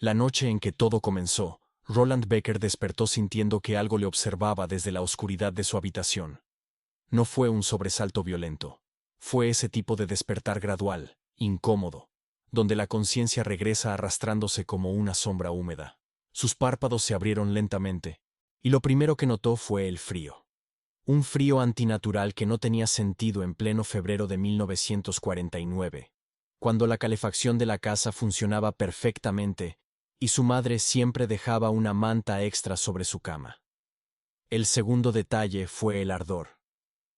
La noche en que todo comenzó, Roland Becker despertó sintiendo que algo le observaba desde la oscuridad de su habitación. No fue un sobresalto violento. Fue ese tipo de despertar gradual, incómodo, donde la conciencia regresa arrastrándose como una sombra húmeda. Sus párpados se abrieron lentamente, y lo primero que notó fue el frío. Un frío antinatural que no tenía sentido en pleno febrero de 1949, cuando la calefacción de la casa funcionaba perfectamente y su madre siempre dejaba una manta extra sobre su cama. El segundo detalle fue el ardor.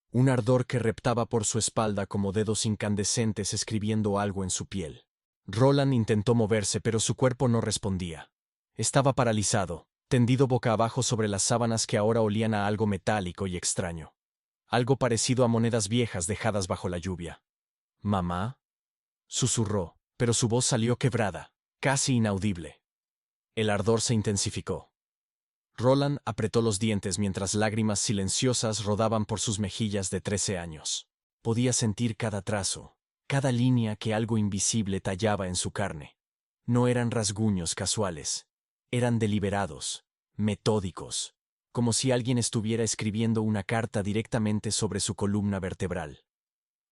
Un ardor que reptaba por su espalda como dedos incandescentes escribiendo algo en su piel. Roland intentó moverse, pero su cuerpo no respondía. Estaba paralizado, tendido boca abajo sobre las sábanas que ahora olían a algo metálico y extraño. Algo parecido a monedas viejas dejadas bajo la lluvia. «¿Mamá?», susurró, pero su voz salió quebrada, casi inaudible. El ardor se intensificó. Roland apretó los dientes mientras lágrimas silenciosas rodaban por sus mejillas de 13 años. Podía sentir cada trazo, cada línea que algo invisible tallaba en su carne. No eran rasguños casuales, eran deliberados, metódicos, como si alguien estuviera escribiendo una carta directamente sobre su columna vertebral.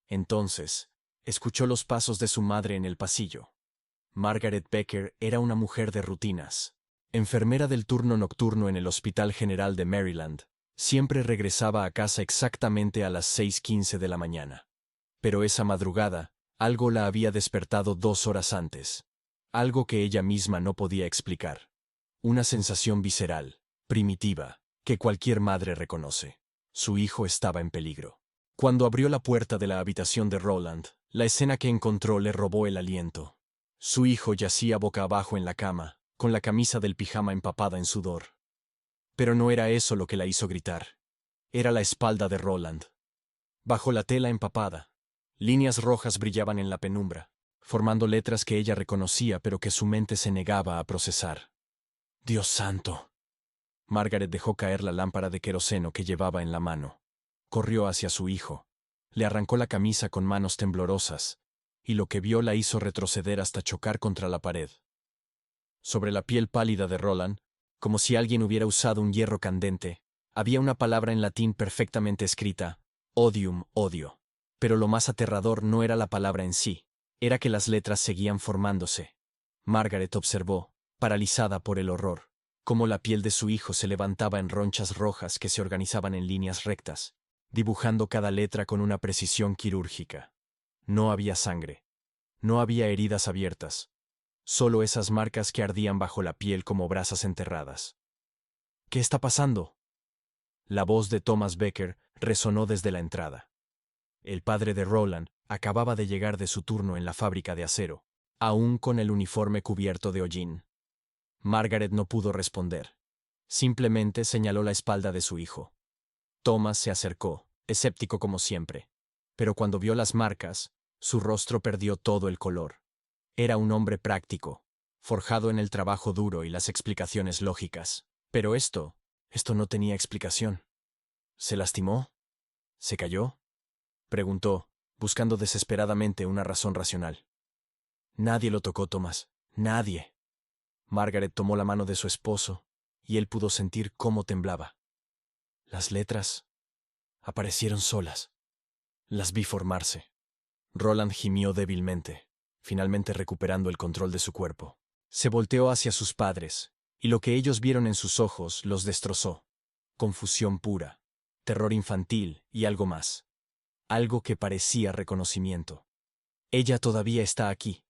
Entonces, escuchó los pasos de su madre en el pasillo. Margaret Becker era una mujer de rutinas. Enfermera del turno nocturno en el Hospital General de Maryland, siempre regresaba a casa exactamente a las 6:15 de la mañana. Pero esa madrugada, algo la había despertado 2 horas antes. Algo que ella misma no podía explicar. Una sensación visceral, primitiva, que cualquier madre reconoce. Su hijo estaba en peligro. Cuando abrió la puerta de la habitación de Roland, la escena que encontró le robó el aliento. Su hijo yacía boca abajo en la cama, con la camisa del pijama empapada en sudor. Pero no era eso lo que la hizo gritar. Era la espalda de Roland. Bajo la tela empapada, líneas rojas brillaban en la penumbra, formando letras que ella reconocía pero que su mente se negaba a procesar. «Dios santo». Margaret dejó caer la lámpara de queroseno que llevaba en la mano. Corrió hacia su hijo. Le arrancó la camisa con manos temblorosas, y lo que vio la hizo retroceder hasta chocar contra la pared. Sobre la piel pálida de Roland, como si alguien hubiera usado un hierro candente, había una palabra en latín perfectamente escrita: odium, odio. Pero lo más aterrador no era la palabra en sí, era que las letras seguían formándose. Margaret observó, paralizada por el horror, cómo la piel de su hijo se levantaba en ronchas rojas que se organizaban en líneas rectas, dibujando cada letra con una precisión quirúrgica. No había sangre. No había heridas abiertas. Solo esas marcas que ardían bajo la piel como brasas enterradas. «¿Qué está pasando?». La voz de Thomas Becker resonó desde la entrada. El padre de Roland acababa de llegar de su turno en la fábrica de acero, aún con el uniforme cubierto de hollín. Margaret no pudo responder. Simplemente señaló la espalda de su hijo. Thomas se acercó, escéptico como siempre. Pero cuando vio las marcas, su rostro perdió todo el color. Era un hombre práctico, forjado en el trabajo duro y las explicaciones lógicas. Pero esto no tenía explicación. ¿Se lastimó? ¿Se cayó?, preguntó, buscando desesperadamente una razón racional. «Nadie lo tocó, Thomas. Nadie». Margaret tomó la mano de su esposo, y él pudo sentir cómo temblaba. «Las letras aparecieron solas. Las vi formarse». Roland gimió débilmente, finalmente recuperando el control de su cuerpo. Se volteó hacia sus padres, y lo que ellos vieron en sus ojos los destrozó. Confusión pura, terror infantil y algo más. Algo que parecía reconocimiento. «Ella todavía está aquí»,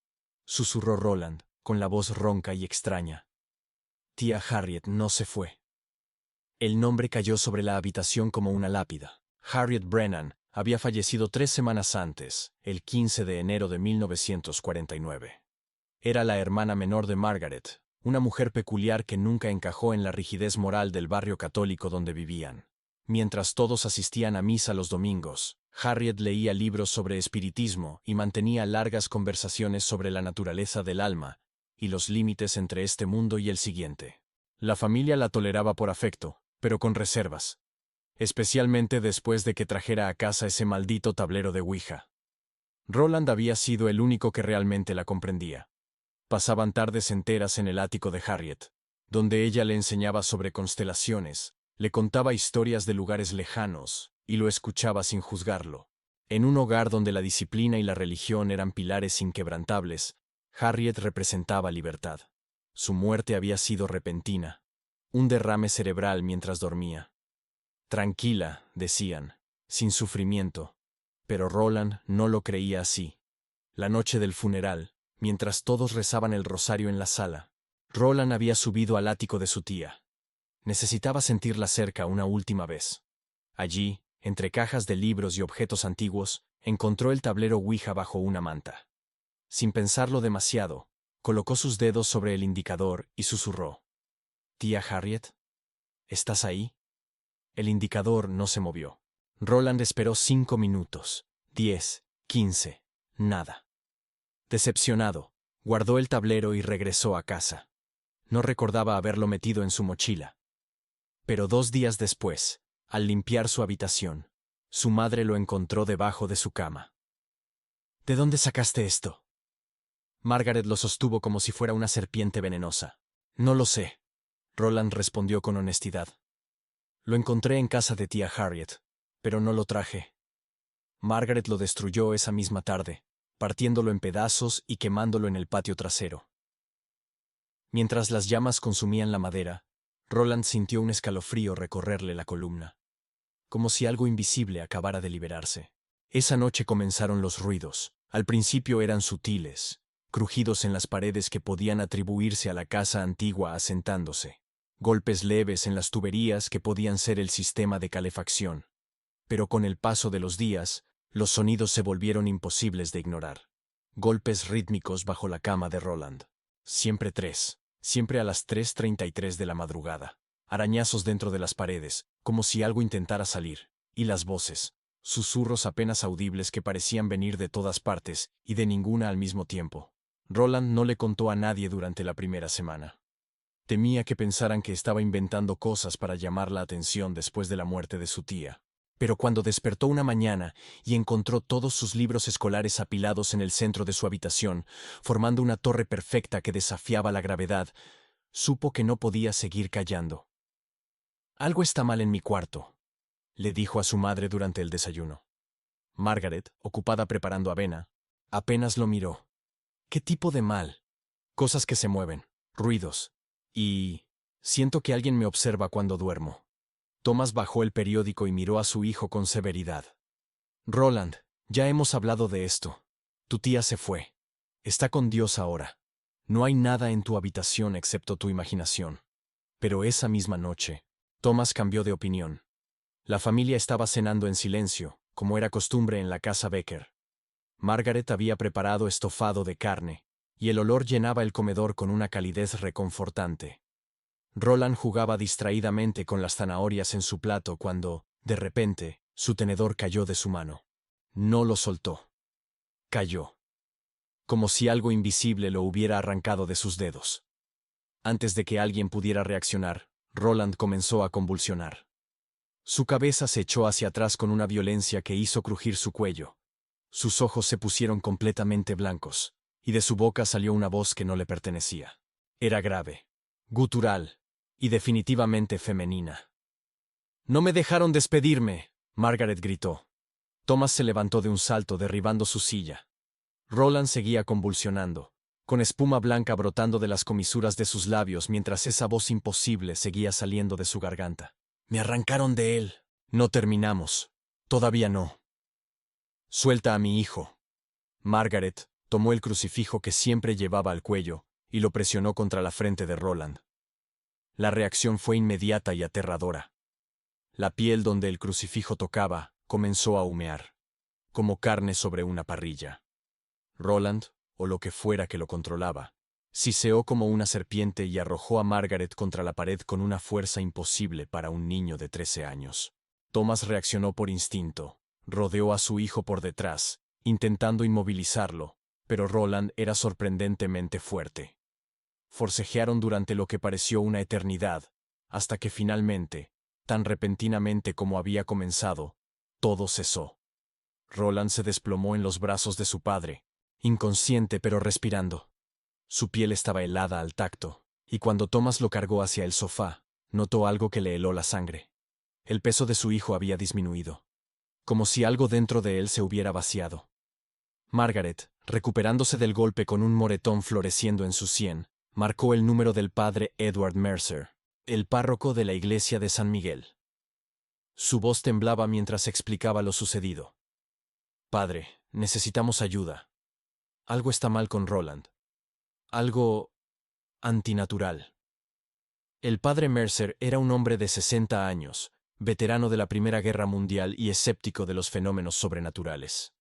susurró Roland, con la voz ronca y extraña. «Tía Harriet no se fue». El nombre cayó sobre la habitación como una lápida. Harriet Brennan había fallecido 3 semanas antes, el 15 de enero de 1949. Era la hermana menor de Margaret, una mujer peculiar que nunca encajó en la rigidez moral del barrio católico donde vivían. Mientras todos asistían a misa los domingos, Harriet leía libros sobre espiritismo y mantenía largas conversaciones sobre la naturaleza del alma y los límites entre este mundo y el siguiente. La familia la toleraba por afecto, pero con reservas, especialmente después de que trajera a casa ese maldito tablero de Ouija. Roland había sido el único que realmente la comprendía. Pasaban tardes enteras en el ático de Harriet, donde ella le enseñaba sobre constelaciones, le contaba historias de lugares lejanos, y lo escuchaba sin juzgarlo. En un hogar donde la disciplina y la religión eran pilares inquebrantables, Harriet representaba libertad. Su muerte había sido repentina, un derrame cerebral mientras dormía. Tranquila, decían, sin sufrimiento. Pero Roland no lo creía así. La noche del funeral, mientras todos rezaban el rosario en la sala, Roland había subido al ático de su tía. Necesitaba sentirla cerca una última vez. Allí, entre cajas de libros y objetos antiguos, encontró el tablero Ouija bajo una manta. Sin pensarlo demasiado, colocó sus dedos sobre el indicador y susurró. «Tía Harriet, ¿estás ahí?» El indicador no se movió. Roland esperó 5 minutos, 10, 15, nada. Decepcionado, guardó el tablero y regresó a casa. No recordaba haberlo metido en su mochila. Pero 2 días después, al limpiar su habitación, su madre lo encontró debajo de su cama. «¿De dónde sacaste esto?» Margaret lo sostuvo como si fuera una serpiente venenosa. «No lo sé», Roland respondió con honestidad. «Lo encontré en casa de tía Harriet, pero no lo traje». Margaret lo destruyó esa misma tarde, partiéndolo en pedazos y quemándolo en el patio trasero. Mientras las llamas consumían la madera, Roland sintió un escalofrío recorrerle la columna, como si algo invisible acabara de liberarse. Esa noche comenzaron los ruidos. Al principio eran sutiles, crujidos en las paredes que podían atribuirse a la casa antigua asentándose, golpes leves en las tuberías que podían ser el sistema de calefacción. Pero con el paso de los días, los sonidos se volvieron imposibles de ignorar. Golpes rítmicos bajo la cama de Roland. Siempre a las 3:33 de la madrugada. Arañazos dentro de las paredes, como si algo intentara salir. Y las voces, susurros apenas audibles que parecían venir de todas partes y de ninguna al mismo tiempo. Roland no le contó a nadie durante la primera semana. Temía que pensaran que estaba inventando cosas para llamar la atención después de la muerte de su tía. Pero cuando despertó una mañana y encontró todos sus libros escolares apilados en el centro de su habitación, formando una torre perfecta que desafiaba la gravedad, supo que no podía seguir callando. «Algo está mal en mi cuarto», le dijo a su madre durante el desayuno. Margaret, ocupada preparando avena, apenas lo miró. «¿Qué tipo de mal?» «Cosas que se mueven, ruidos, y... siento que alguien me observa cuando duermo». Thomas bajó el periódico y miró a su hijo con severidad. «Roland, ya hemos hablado de esto. Tu tía se fue. Está con Dios ahora. No hay nada en tu habitación excepto tu imaginación». Pero esa misma noche, Thomas cambió de opinión. La familia estaba cenando en silencio, como era costumbre en la casa Becker. Margaret había preparado estofado de carne, y el olor llenaba el comedor con una calidez reconfortante. Roland jugaba distraídamente con las zanahorias en su plato cuando, de repente, su tenedor cayó de su mano. No lo soltó. Cayó. Como si algo invisible lo hubiera arrancado de sus dedos. Antes de que alguien pudiera reaccionar, Roland comenzó a convulsionar. Su cabeza se echó hacia atrás con una violencia que hizo crujir su cuello. Sus ojos se pusieron completamente blancos, y de su boca salió una voz que no le pertenecía. Era grave, gutural, y definitivamente femenina. «No me dejaron despedirme», Margaret gritó. Thomas se levantó de un salto derribando su silla. Roland seguía convulsionando, con espuma blanca brotando de las comisuras de sus labios mientras esa voz imposible seguía saliendo de su garganta. «Me arrancaron de él. No terminamos. Todavía no». «Suelta a mi hijo». Margaret tomó el crucifijo que siempre llevaba al cuello y lo presionó contra la frente de Roland. La reacción fue inmediata y aterradora. La piel donde el crucifijo tocaba comenzó a humear, como carne sobre una parrilla. Roland, o lo que fuera que lo controlaba, siseó como una serpiente y arrojó a Margaret contra la pared con una fuerza imposible para un niño de 13 años. Thomas reaccionó por instinto, rodeó a su hijo por detrás, intentando inmovilizarlo, pero Roland era sorprendentemente fuerte. Forcejearon durante lo que pareció una eternidad, hasta que finalmente, tan repentinamente como había comenzado, todo cesó. Roland se desplomó en los brazos de su padre, inconsciente pero respirando. Su piel estaba helada al tacto, y cuando Thomas lo cargó hacia el sofá, notó algo que le heló la sangre. El peso de su hijo había disminuido, como si algo dentro de él se hubiera vaciado. Margaret, recuperándose del golpe con un moretón floreciendo en su sien, marcó el número del padre Edward Mercer, el párroco de la iglesia de San Miguel. Su voz temblaba mientras explicaba lo sucedido. «Padre, necesitamos ayuda. Algo está mal con Roland. Algo antinatural». El padre Mercer era un hombre de 60 años, veterano de la Primera Guerra Mundial y escéptico de los fenómenos sobrenaturales.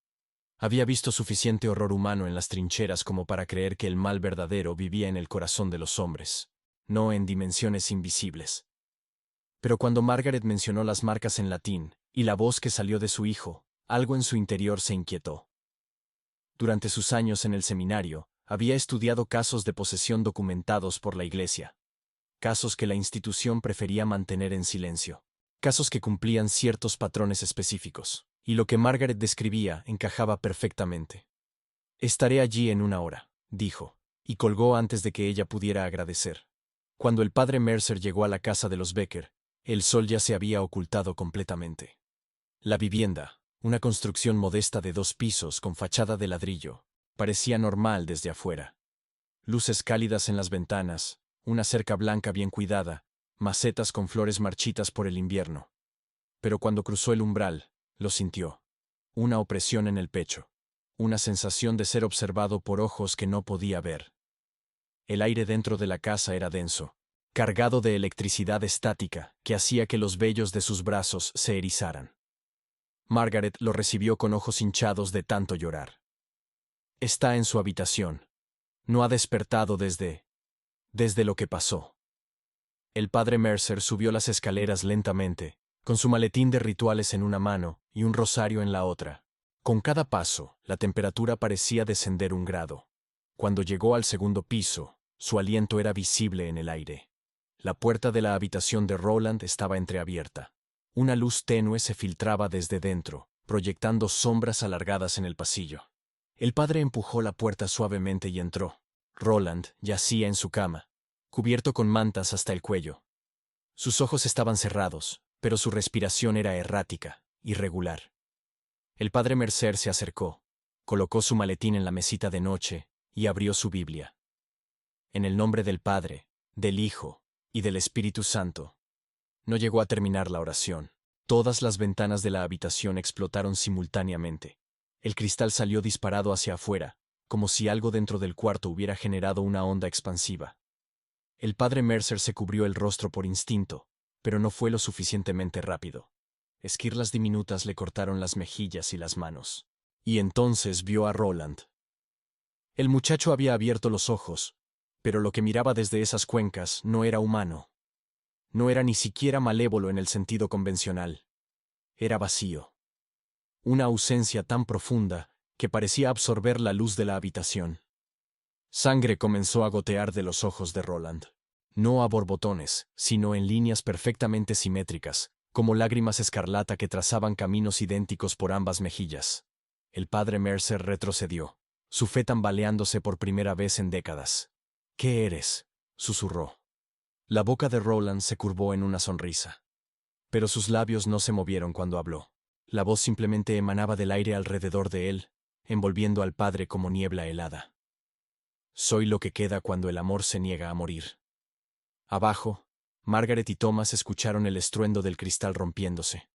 Había visto suficiente horror humano en las trincheras como para creer que el mal verdadero vivía en el corazón de los hombres, no en dimensiones invisibles. Pero cuando Margaret mencionó las marcas en latín y la voz que salió de su hijo, algo en su interior se inquietó. Durante sus años en el seminario, había estudiado casos de posesión documentados por la Iglesia. Casos que la institución prefería mantener en silencio. Casos que cumplían ciertos patrones específicos. Y lo que Margaret describía encajaba perfectamente. «Estaré allí en 1 hora», dijo, y colgó antes de que ella pudiera agradecer. Cuando el padre Mercer llegó a la casa de los Becker, el sol ya se había ocultado completamente. La vivienda, una construcción modesta de 2 pisos con fachada de ladrillo, parecía normal desde afuera. Luces cálidas en las ventanas, una cerca blanca bien cuidada, macetas con flores marchitas por el invierno. Pero cuando cruzó el umbral, lo sintió. Una opresión en el pecho. Una sensación de ser observado por ojos que no podía ver. El aire dentro de la casa era denso, cargado de electricidad estática que hacía que los vellos de sus brazos se erizaran. Margaret lo recibió con ojos hinchados de tanto llorar. Está en su habitación. No ha despertado desde lo que pasó. El padre Mercer subió las escaleras lentamente, con su maletín de rituales en una mano y un rosario en la otra. Con cada paso, la temperatura parecía descender 1 grado. Cuando llegó al 2.º piso, su aliento era visible en el aire. La puerta de la habitación de Roland estaba entreabierta. Una luz tenue se filtraba desde dentro, proyectando sombras alargadas en el pasillo. El padre empujó la puerta suavemente y entró. Roland yacía en su cama, cubierto con mantas hasta el cuello. Sus ojos estaban cerrados, pero su respiración era errática, irregular. El padre Mercer se acercó, colocó su maletín en la mesita de noche y abrió su Biblia. En el nombre del Padre, del Hijo y del Espíritu Santo. No llegó a terminar la oración. Todas las ventanas de la habitación explotaron simultáneamente. El cristal salió disparado hacia afuera, como si algo dentro del cuarto hubiera generado una onda expansiva. El padre Mercer se cubrió el rostro por instinto, pero no fue lo suficientemente rápido. Esquirlas diminutas le cortaron las mejillas y las manos. Y entonces vio a Roland. El muchacho había abierto los ojos, pero lo que miraba desde esas cuencas no era humano. No era ni siquiera malévolo en el sentido convencional. Era vacío. Una ausencia tan profunda que parecía absorber la luz de la habitación. Sangre comenzó a gotear de los ojos de Roland. No a borbotones, sino en líneas perfectamente simétricas, como lágrimas escarlata que trazaban caminos idénticos por ambas mejillas. El padre Mercer retrocedió, su fe tambaleándose por primera vez en décadas. «¿Qué eres?», susurró. La boca de Roland se curvó en una sonrisa. Pero sus labios no se movieron cuando habló. La voz simplemente emanaba del aire alrededor de él, envolviendo al padre como niebla helada. «Soy lo que queda cuando el amor se niega a morir». Abajo, Margaret y Thomas escucharon el estruendo del cristal rompiéndose.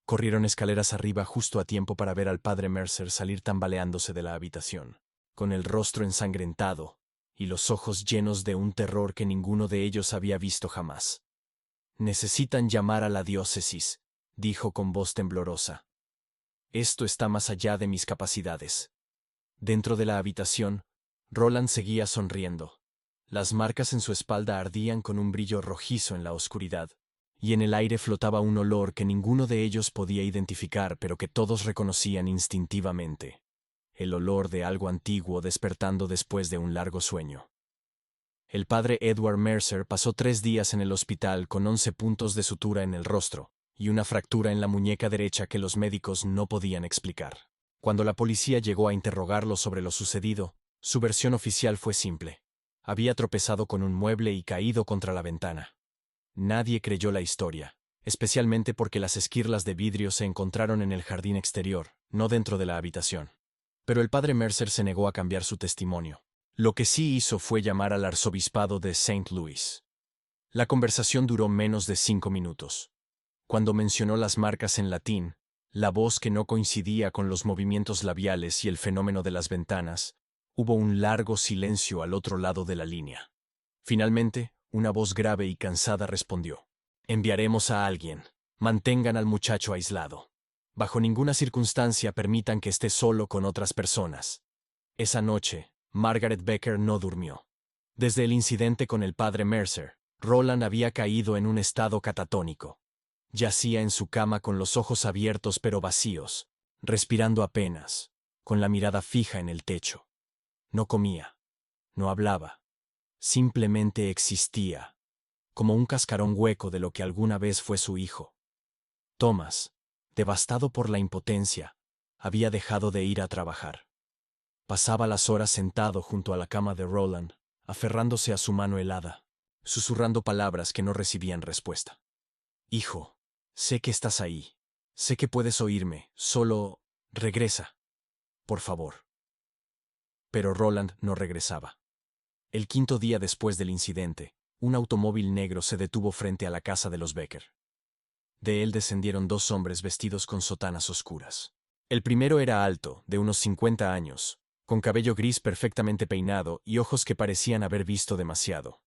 Corrieron escaleras arriba justo a tiempo para ver al padre Mercer salir tambaleándose de la habitación, con el rostro ensangrentado y los ojos llenos de un terror que ninguno de ellos había visto jamás. «Necesitan llamar a la diócesis», dijo con voz temblorosa. «Esto está más allá de mis capacidades». Dentro de la habitación, Roland seguía sonriendo. Las marcas en su espalda ardían con un brillo rojizo en la oscuridad, y en el aire flotaba un olor que ninguno de ellos podía identificar, pero que todos reconocían instintivamente. El olor de algo antiguo despertando después de un largo sueño. El padre Edward Mercer pasó 3 días en el hospital con 11 puntos de sutura en el rostro y una fractura en la muñeca derecha que los médicos no podían explicar. Cuando la policía llegó a interrogarlo sobre lo sucedido, Su versión oficial fue simple. Había tropezado con un mueble y caído contra la ventana. Nadie creyó la historia, especialmente porque las esquirlas de vidrio se encontraron en el jardín exterior, no dentro de la habitación. Pero el padre Mercer se negó a cambiar su testimonio. Lo que sí hizo fue llamar al arzobispado de Saint Louis. La conversación duró menos de 5 minutos. Cuando mencionó las marcas en latín, la voz que no coincidía con los movimientos labiales y el fenómeno de las ventanas, hubo un largo silencio al otro lado de la línea. Finalmente, una voz grave y cansada respondió: «Enviaremos a alguien. Mantengan al muchacho aislado. Bajo ninguna circunstancia permitan que esté solo con otras personas». Esa noche, Margaret Becker no durmió. Desde el incidente con el padre Mercer, Roland había caído en un estado catatónico. Yacía en su cama con los ojos abiertos pero vacíos, respirando apenas, con la mirada fija en el techo. No comía, no hablaba, simplemente existía, como un cascarón hueco de lo que alguna vez fue su hijo. Thomas, devastado por la impotencia, había dejado de ir a trabajar. Pasaba las horas sentado junto a la cama de Roland, aferrándose a su mano helada, susurrando palabras que no recibían respuesta. «Hijo, sé que estás ahí. Sé que puedes oírme. Solo regresa. Por favor». Pero Roland no regresaba. El quinto día después del incidente, un automóvil negro se detuvo frente a la casa de los Becker. De él descendieron 2 hombres vestidos con sotanas oscuras. El primero era alto, de unos 50 años, con cabello gris perfectamente peinado y ojos que parecían haber visto demasiado.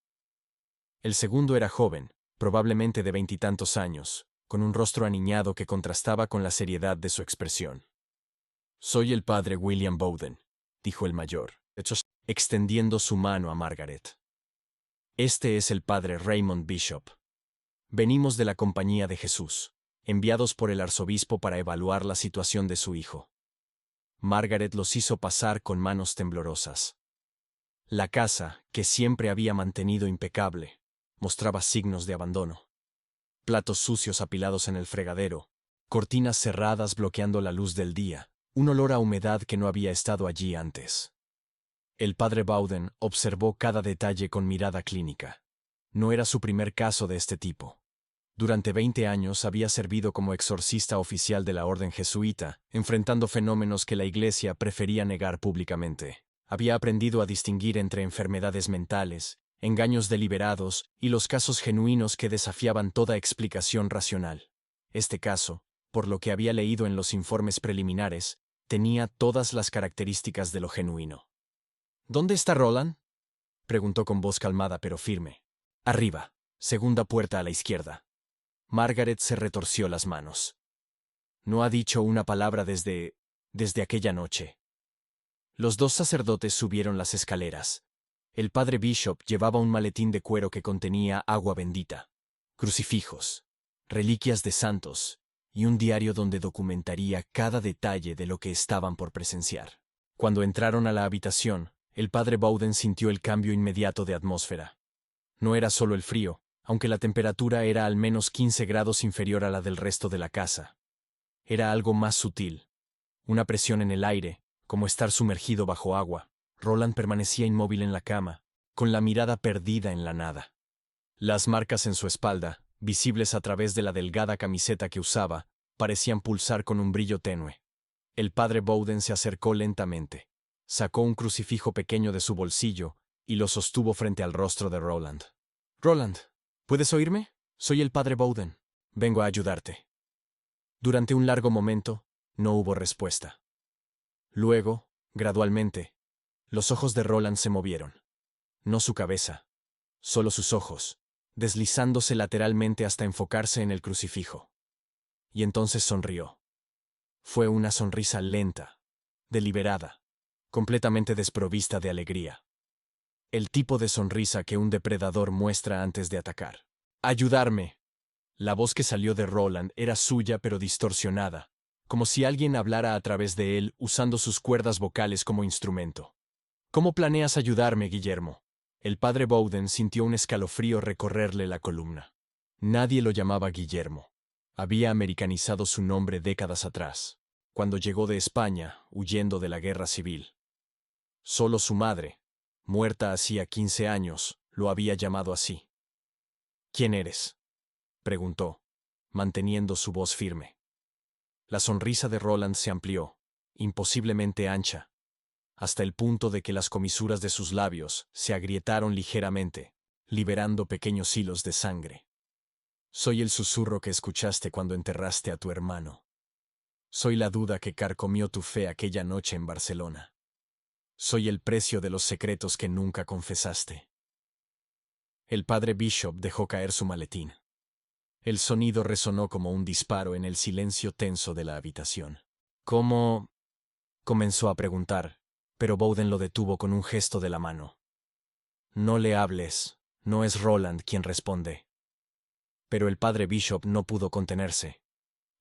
El segundo era joven, probablemente de 20 y tantos años, con un rostro aniñado que contrastaba con la seriedad de su expresión. «Soy el padre William Bowden», dijo el mayor, extendiendo su mano a Margaret. «Este es el padre Raymond Bishop. Venimos de la Compañía de Jesús, enviados por el arzobispo para evaluar la situación de su hijo». Margaret los hizo pasar con manos temblorosas. La casa, que siempre había mantenido impecable, mostraba signos de abandono. Platos sucios apilados en el fregadero, cortinas cerradas bloqueando la luz del día, un olor a humedad que no había estado allí antes. El padre Bowden observó cada detalle con mirada clínica. No era su primer caso de este tipo. Durante 20 años había servido como exorcista oficial de la orden jesuita, enfrentando fenómenos que la Iglesia prefería negar públicamente. Había aprendido a distinguir entre enfermedades mentales, engaños deliberados y los casos genuinos que desafiaban toda explicación racional. Este caso, por lo que había leído en los informes preliminares, tenía todas las características de lo genuino. «¿Dónde está Roland?», preguntó con voz calmada pero firme. «Arriba, segunda puerta a la izquierda». Margaret se retorció las manos. «No ha dicho una palabra desde aquella noche». Los 2 sacerdotes subieron las escaleras. El padre Bishop llevaba un maletín de cuero que contenía agua bendita, crucifijos, reliquias de santos y un diario donde documentaría cada detalle de lo que estaban por presenciar. Cuando entraron a la habitación, el padre Bowden sintió el cambio inmediato de atmósfera. No era solo el frío, aunque la temperatura era al menos 15 grados inferior a la del resto de la casa. Era algo más sutil. Una presión en el aire, como estar sumergido bajo agua. Roland permanecía inmóvil en la cama, con la mirada perdida en la nada. Las marcas en su espalda, visibles a través de la delgada camiseta que usaba, parecían pulsar con un brillo tenue. El padre Bowden se acercó lentamente. Sacó un crucifijo pequeño de su bolsillo y lo sostuvo frente al rostro de Roland. «Roland, ¿puedes oírme? Soy el padre Bowden. Vengo a ayudarte». Durante un largo momento, no hubo respuesta. Luego, gradualmente, los ojos de Roland se movieron. No su cabeza, solo sus ojos, deslizándose lateralmente hasta enfocarse en el crucifijo. Y entonces sonrió. Fue una sonrisa lenta, deliberada, completamente desprovista de alegría. El tipo de sonrisa que un depredador muestra antes de atacar. «¡Ayudarme!». La voz que salió de Roland era suya pero distorsionada, como si alguien hablara a través de él usando sus cuerdas vocales como instrumento. «¿Cómo planeas ayudarme, Guillermo?». El padre Bowden sintió un escalofrío recorrerle la columna. Nadie lo llamaba Guillermo. Había americanizado su nombre décadas atrás, cuando llegó de España, huyendo de la guerra civil. Solo su madre, muerta hacía 15 años, lo había llamado así. ¿Quién eres?, preguntó, manteniendo su voz firme. La sonrisa de Roland se amplió, imposiblemente ancha, hasta el punto de que las comisuras de sus labios se agrietaron ligeramente, liberando pequeños hilos de sangre. Soy el susurro que escuchaste cuando enterraste a tu hermano. Soy la duda que carcomió tu fe aquella noche en Barcelona. Soy el precio de los secretos que nunca confesaste. El padre Bishop dejó caer su maletín. El sonido resonó como un disparo en el silencio tenso de la habitación. ¿Cómo? Comenzó a preguntar, pero Bowden lo detuvo con un gesto de la mano. No le hables, no es Roland quien responde. Pero el padre Bishop no pudo contenerse.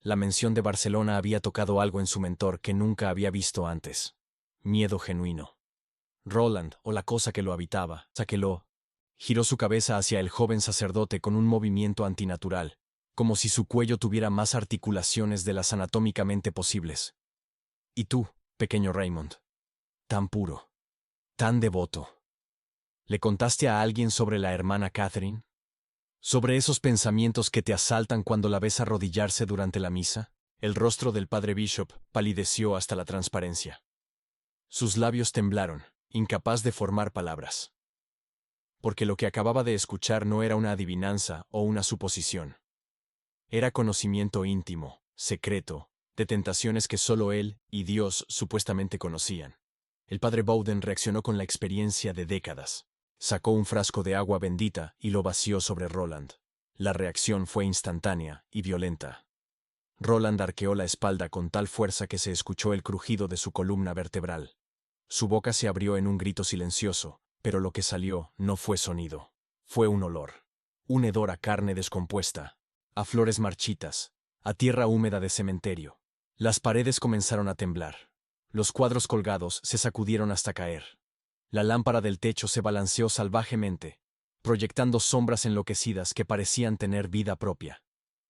La mención de Barcelona había tocado algo en su mentor que nunca había visto antes. Miedo genuino. Roland, o la cosa que lo habitaba, sáquelo. Giró su cabeza hacia el joven sacerdote con un movimiento antinatural, como si su cuello tuviera más articulaciones de las anatómicamente posibles. ¿Y tú, pequeño Raymond? Tan puro, tan devoto. ¿Le contaste a alguien sobre la hermana Catherine? ¿Sobre esos pensamientos que te asaltan cuando la ves arrodillarse durante la misa? El rostro del padre Bishop palideció hasta la transparencia. Sus labios temblaron, incapaz de formar palabras. Porque lo que acababa de escuchar no era una adivinanza o una suposición. Era conocimiento íntimo, secreto, de tentaciones que solo él y Dios supuestamente conocían. El padre Bowden reaccionó con la experiencia de décadas. Sacó un frasco de agua bendita y lo vació sobre Roland. La reacción fue instantánea y violenta. Roland arqueó la espalda con tal fuerza que se escuchó el crujido de su columna vertebral. Su boca se abrió en un grito silencioso, pero lo que salió no fue sonido. Fue un olor. Un hedor a carne descompuesta, a flores marchitas, a tierra húmeda de cementerio. Las paredes comenzaron a temblar. Los cuadros colgados se sacudieron hasta caer. La lámpara del techo se balanceó salvajemente, proyectando sombras enloquecidas que parecían tener vida propia.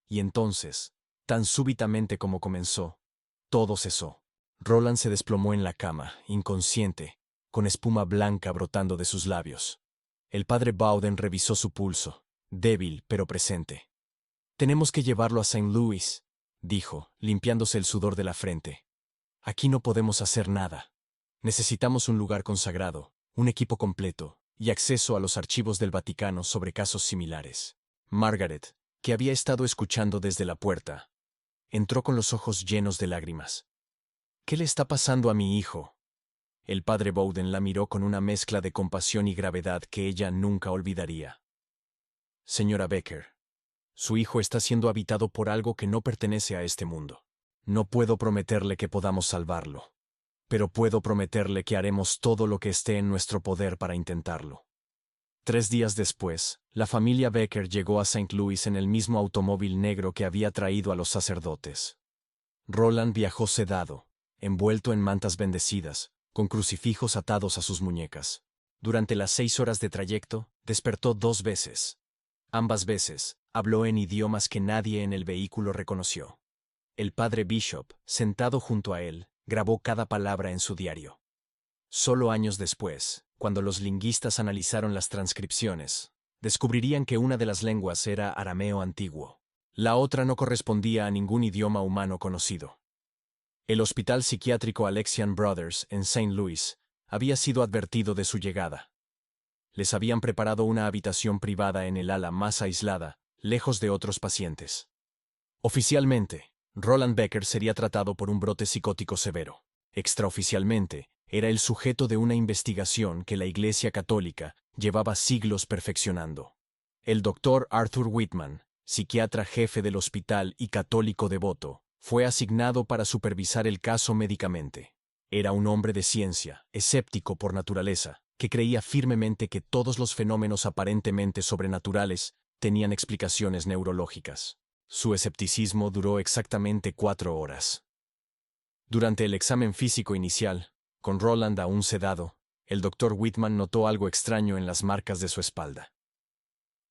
Y entonces, tan súbitamente como comenzó, todo cesó. Roland se desplomó en la cama, inconsciente, con espuma blanca brotando de sus labios. El padre Bowden revisó su pulso, débil pero presente. «Tenemos que llevarlo a St. Louis», dijo, limpiándose el sudor de la frente. «Aquí no podemos hacer nada. Necesitamos un lugar consagrado, un equipo completo, y acceso a los archivos del Vaticano sobre casos similares». Margaret, que había estado escuchando desde la puerta, entró con los ojos llenos de lágrimas. «¿Qué le está pasando a mi hijo?». El padre Bowden la miró con una mezcla de compasión y gravedad que ella nunca olvidaría. «Señora Becker, su hijo está siendo habitado por algo que no pertenece a este mundo. No puedo prometerle que podamos salvarlo, pero puedo prometerle que haremos todo lo que esté en nuestro poder para intentarlo». 3 días después, la familia Becker llegó a St. Louis en el mismo automóvil negro que había traído a los sacerdotes. Roland viajó sedado, envuelto en mantas bendecidas, con crucifijos atados a sus muñecas. Durante las 6 horas de trayecto, despertó 2 veces. Ambas veces, habló en idiomas que nadie en el vehículo reconoció. El padre Bishop, sentado junto a él, grabó cada palabra en su diario. Solo años después, cuando los lingüistas analizaron las transcripciones, descubrirían que una de las lenguas era arameo antiguo. La otra no correspondía a ningún idioma humano conocido. El Hospital Psiquiátrico Alexian Brothers en St. Louis había sido advertido de su llegada. Les habían preparado una habitación privada en el ala más aislada, lejos de otros pacientes. Oficialmente, Roland Becker sería tratado por un brote psicótico severo. Extraoficialmente, era el sujeto de una investigación que la Iglesia Católica llevaba siglos perfeccionando. El doctor Arthur Whitman, psiquiatra jefe del hospital y católico devoto, fue asignado para supervisar el caso médicamente. Era un hombre de ciencia, escéptico por naturaleza, que creía firmemente que todos los fenómenos aparentemente sobrenaturales tenían explicaciones neurológicas. Su escepticismo duró exactamente 4 horas. Durante el examen físico inicial, con Roland aún sedado, el doctor Whitman notó algo extraño en las marcas de su espalda.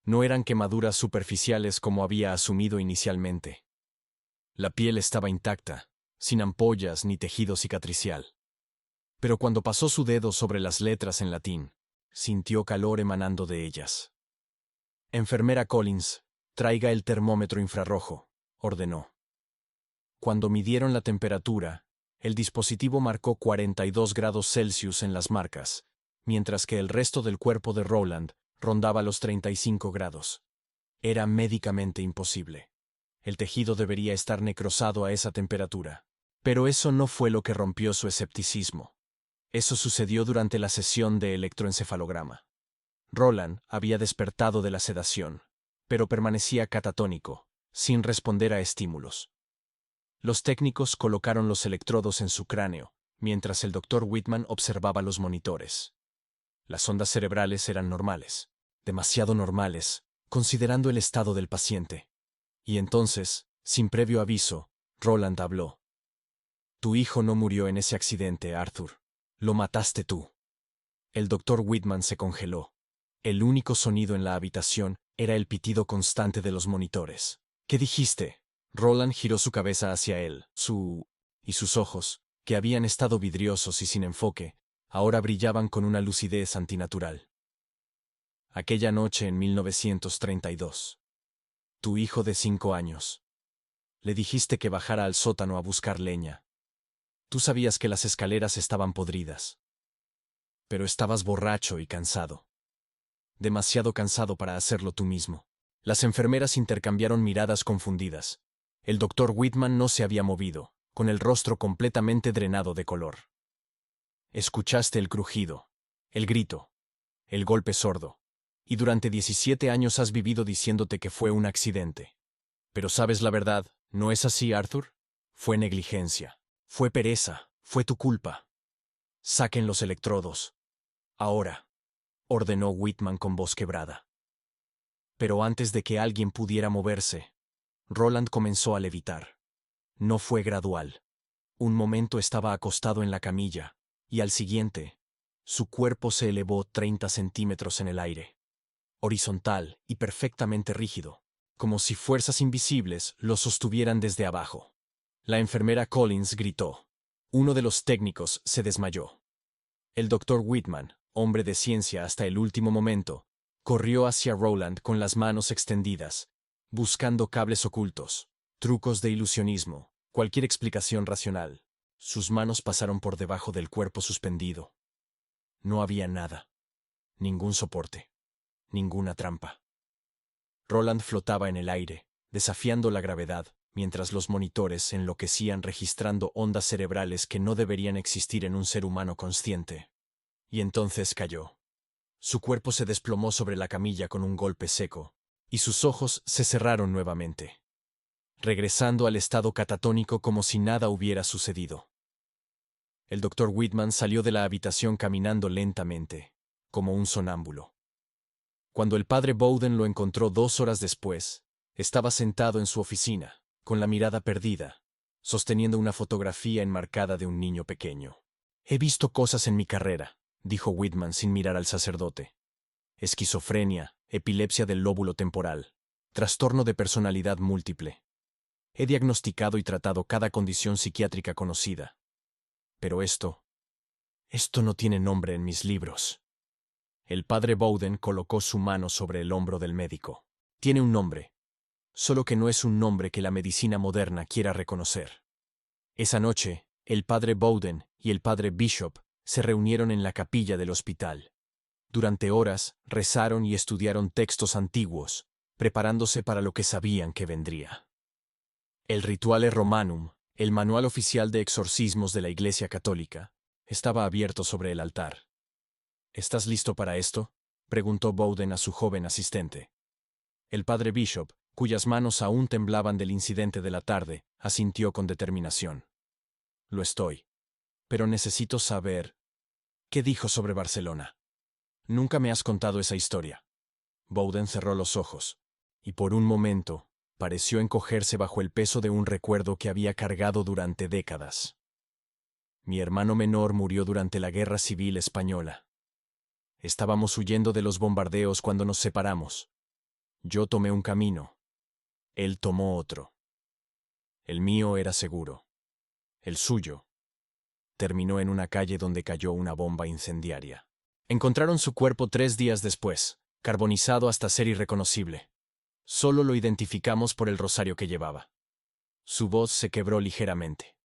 No eran quemaduras superficiales como había asumido inicialmente. La piel estaba intacta, sin ampollas ni tejido cicatricial. Pero cuando pasó su dedo sobre las letras en latín, sintió calor emanando de ellas. Enfermera Collins, traiga el termómetro infrarrojo, ordenó. Cuando midieron la temperatura, el dispositivo marcó 42 grados Celsius en las marcas, mientras que el resto del cuerpo de Roland rondaba los 35 grados. Era médicamente imposible. El tejido debería estar necrosado a esa temperatura. Pero eso no fue lo que rompió su escepticismo. Eso sucedió durante la sesión de electroencefalograma. Roland había despertado de la sedación, pero permanecía catatónico, sin responder a estímulos. Los técnicos colocaron los electrodos en su cráneo, mientras el Dr. Whitman observaba los monitores. Las ondas cerebrales eran normales, demasiado normales, considerando el estado del paciente. Y entonces, sin previo aviso, Roland habló. Tu hijo no murió en ese accidente, Arthur. Lo mataste tú. El Dr. Whitman se congeló. El único sonido en la habitación era el pitido constante de los monitores. ¿Qué dijiste? Roland giró su cabeza hacia él. Y sus ojos, que habían estado vidriosos y sin enfoque, ahora brillaban con una lucidez antinatural. Aquella noche en 1932. Tu hijo de 5 años. Le dijiste que bajara al sótano a buscar leña. Tú sabías que las escaleras estaban podridas. Pero estabas borracho y cansado. Demasiado cansado para hacerlo tú mismo. Las enfermeras intercambiaron miradas confundidas. El Dr. Whitman no se había movido, con el rostro completamente drenado de color. Escuchaste el crujido, el grito, el golpe sordo, y durante 17 años has vivido diciéndote que fue un accidente. Pero sabes la verdad, ¿no es así, Arthur? Fue negligencia, fue pereza, fue tu culpa. Saquen los electrodos. Ahora, ordenó Whitman con voz quebrada. Pero antes de que alguien pudiera moverse, Roland comenzó a levitar. No fue gradual. Un momento estaba acostado en la camilla, y al siguiente, su cuerpo se elevó 30 centímetros en el aire. Horizontal y perfectamente rígido, como si fuerzas invisibles lo sostuvieran desde abajo. La enfermera Collins gritó. Uno de los técnicos se desmayó. El Dr. Whitman, hombre de ciencia hasta el último momento, corrió hacia Roland con las manos extendidas, buscando cables ocultos, trucos de ilusionismo, cualquier explicación racional. Sus manos pasaron por debajo del cuerpo suspendido. No había nada. Ningún soporte. Ninguna trampa. Roland flotaba en el aire, desafiando la gravedad, mientras los monitores enloquecían registrando ondas cerebrales que no deberían existir en un ser humano consciente. Y entonces cayó. Su cuerpo se desplomó sobre la camilla con un golpe seco, y sus ojos se cerraron nuevamente, regresando al estado catatónico como si nada hubiera sucedido. El Dr. Whitman salió de la habitación caminando lentamente, como un sonámbulo. Cuando el padre Bowden lo encontró 2 horas después, estaba sentado en su oficina, con la mirada perdida, sosteniendo una fotografía enmarcada de un niño pequeño. He visto cosas en mi carrera, dijo Whitman sin mirar al sacerdote. Esquizofrenia, epilepsia del lóbulo temporal, trastorno de personalidad múltiple. He diagnosticado y tratado cada condición psiquiátrica conocida. Pero esto no tiene nombre en mis libros. El padre Bowden colocó su mano sobre el hombro del médico. Tiene un nombre, solo que no es un nombre que la medicina moderna quiera reconocer. Esa noche, el padre Bowden y el padre Bishop se reunieron en la capilla del hospital. Durante horas, rezaron y estudiaron textos antiguos, preparándose para lo que sabían que vendría. El Rituale Romanum, el manual oficial de exorcismos de la Iglesia Católica, estaba abierto sobre el altar. ¿Estás listo para esto?, preguntó Bowden a su joven asistente. El padre Bishop, cuyas manos aún temblaban del incidente de la tarde, asintió con determinación. Lo estoy. Pero necesito saber... ¿Qué dijo sobre Barcelona? Nunca me has contado esa historia. Bowden cerró los ojos, y por un momento, pareció encogerse bajo el peso de un recuerdo que había cargado durante décadas. Mi hermano menor murió durante la Guerra Civil Española. Estábamos huyendo de los bombardeos cuando nos separamos. Yo tomé un camino. Él tomó otro. El mío era seguro. El suyo terminó en una calle donde cayó una bomba incendiaria. Encontraron su cuerpo 3 días después, carbonizado hasta ser irreconocible. Solo lo identificamos por el rosario que llevaba. Su voz se quebró ligeramente.